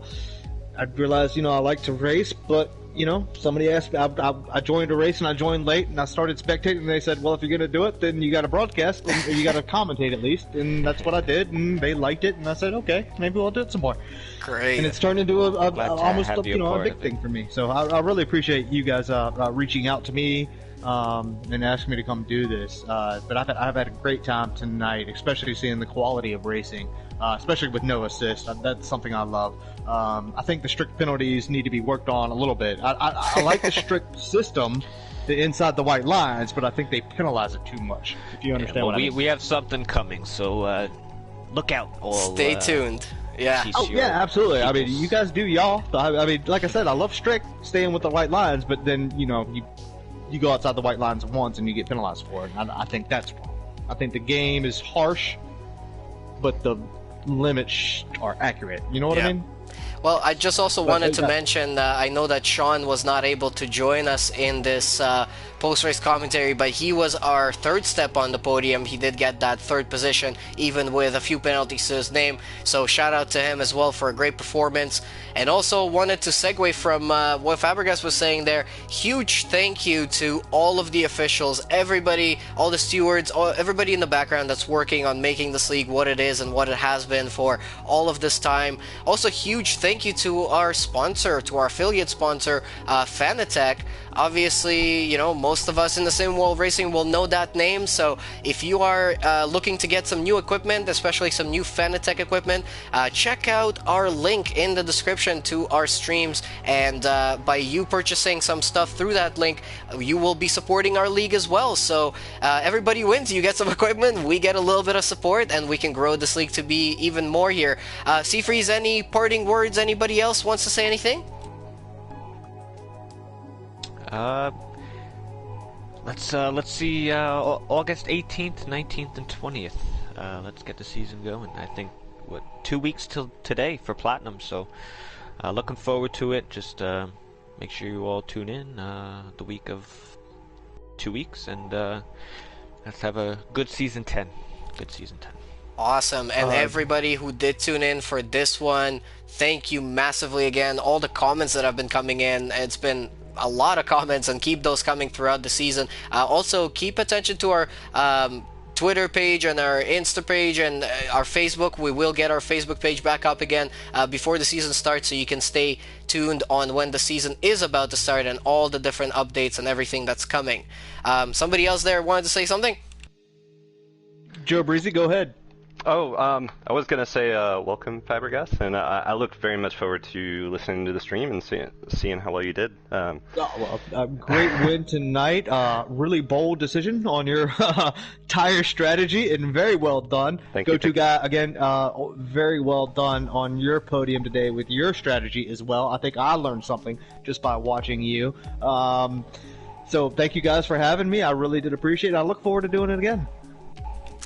realized, you know, I like to race, but, you know, somebody asked me, I joined a race, and I joined late, and I started spectating, and they said, well, if you're going to do it, then you got to broadcast, or you got to commentate at least, and that's what I did, and they liked it, and I said, okay, maybe we'll do it some more. Great. And it's turned into almost a big thing for me. So I really appreciate you guys reaching out to me and asking me to come do this. But I've had a great time tonight, especially seeing the quality of racing, especially with no assist. That's something I love. I think the strict penalties need to be worked on a little bit. I like the strict system, the inside the white lines, but I think they penalize it too much, if you understand what I mean. We have something coming, so look out. Stay tuned. Yeah. Oh, yeah, absolutely. I mean, you guys do y'all. I mean, like I said, I love strict, staying with the white lines, but then, you know, you go outside the white lines once and you get penalized for it. And I think that's wrong. I think the game is harsh, but the limits are accurate. You know what I mean? Well, I just also wanted to mention, I know that Sean was not able to join us in this post-race commentary, but he was our third step on the podium. He did get that third position, even with a few penalties to his name. So shout out to him as well for a great performance. And also wanted to segue from what Fabregas was saying there. Huge thank you to all of the officials, everybody, all the stewards, everybody in the background that's working on making this league what it is and what it has been for all of this time. Also, huge thank you to our sponsor, to our affiliate sponsor, Fanatec. Obviously, you know, most of us in the sim world racing will know that name, so if you are looking to get some new equipment, especially some new Fanatec equipment, check out our link in the description to our streams, and by you purchasing some stuff through that link, you will be supporting our league as well. So everybody wins. You get some equipment, we get a little bit of support, and we can grow this league to be even more here. Seafreeze, any parting words? Anybody else wants to say anything? Let's see, August 18th, 19th, and 20th. Let's get the season going. I think, 2 weeks till today for Platinum, so looking forward to it. Just make sure you all tune in the week of 2 weeks, and let's have a good season 10. Good season 10. Awesome. And everybody who did tune in for this one, thank you massively again. All the comments that have been coming in, it's been a lot of comments, and keep those coming throughout the season. Also, keep attention to our Twitter page and our Insta page and our Facebook. We will get our Facebook page back up again before the season starts, so you can stay tuned on when the season is about to start and all the different updates and everything that's coming. Somebody else there wanted to say something? Joe Breezy, go ahead. Oh, I was gonna say welcome, Fabregas, and I look very much forward to listening to the stream and seeing how well you did. Great win tonight. Really bold decision on your tire strategy, and very well done. Thank you. Go-to guy again. Very well done on your podium today with your strategy as well. I think I learned something just by watching you. So thank you guys for having me. I really did appreciate it. I look forward to doing it again.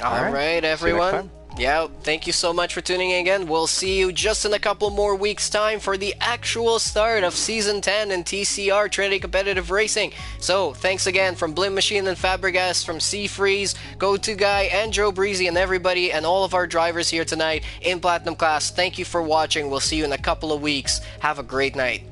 All right, everyone. Yeah, thank you so much for tuning in again. We'll see you just in a couple more weeks' time for the actual start of Season 10 in TCR, Trinity Competitive Racing. So, thanks again from BLIN-MACHINE and Fabregas, from Seafreeze, Go-To Guy, and Joe Breezy, and everybody, and all of our drivers here tonight in Platinum Class. Thank you for watching. We'll see you in a couple of weeks. Have a great night.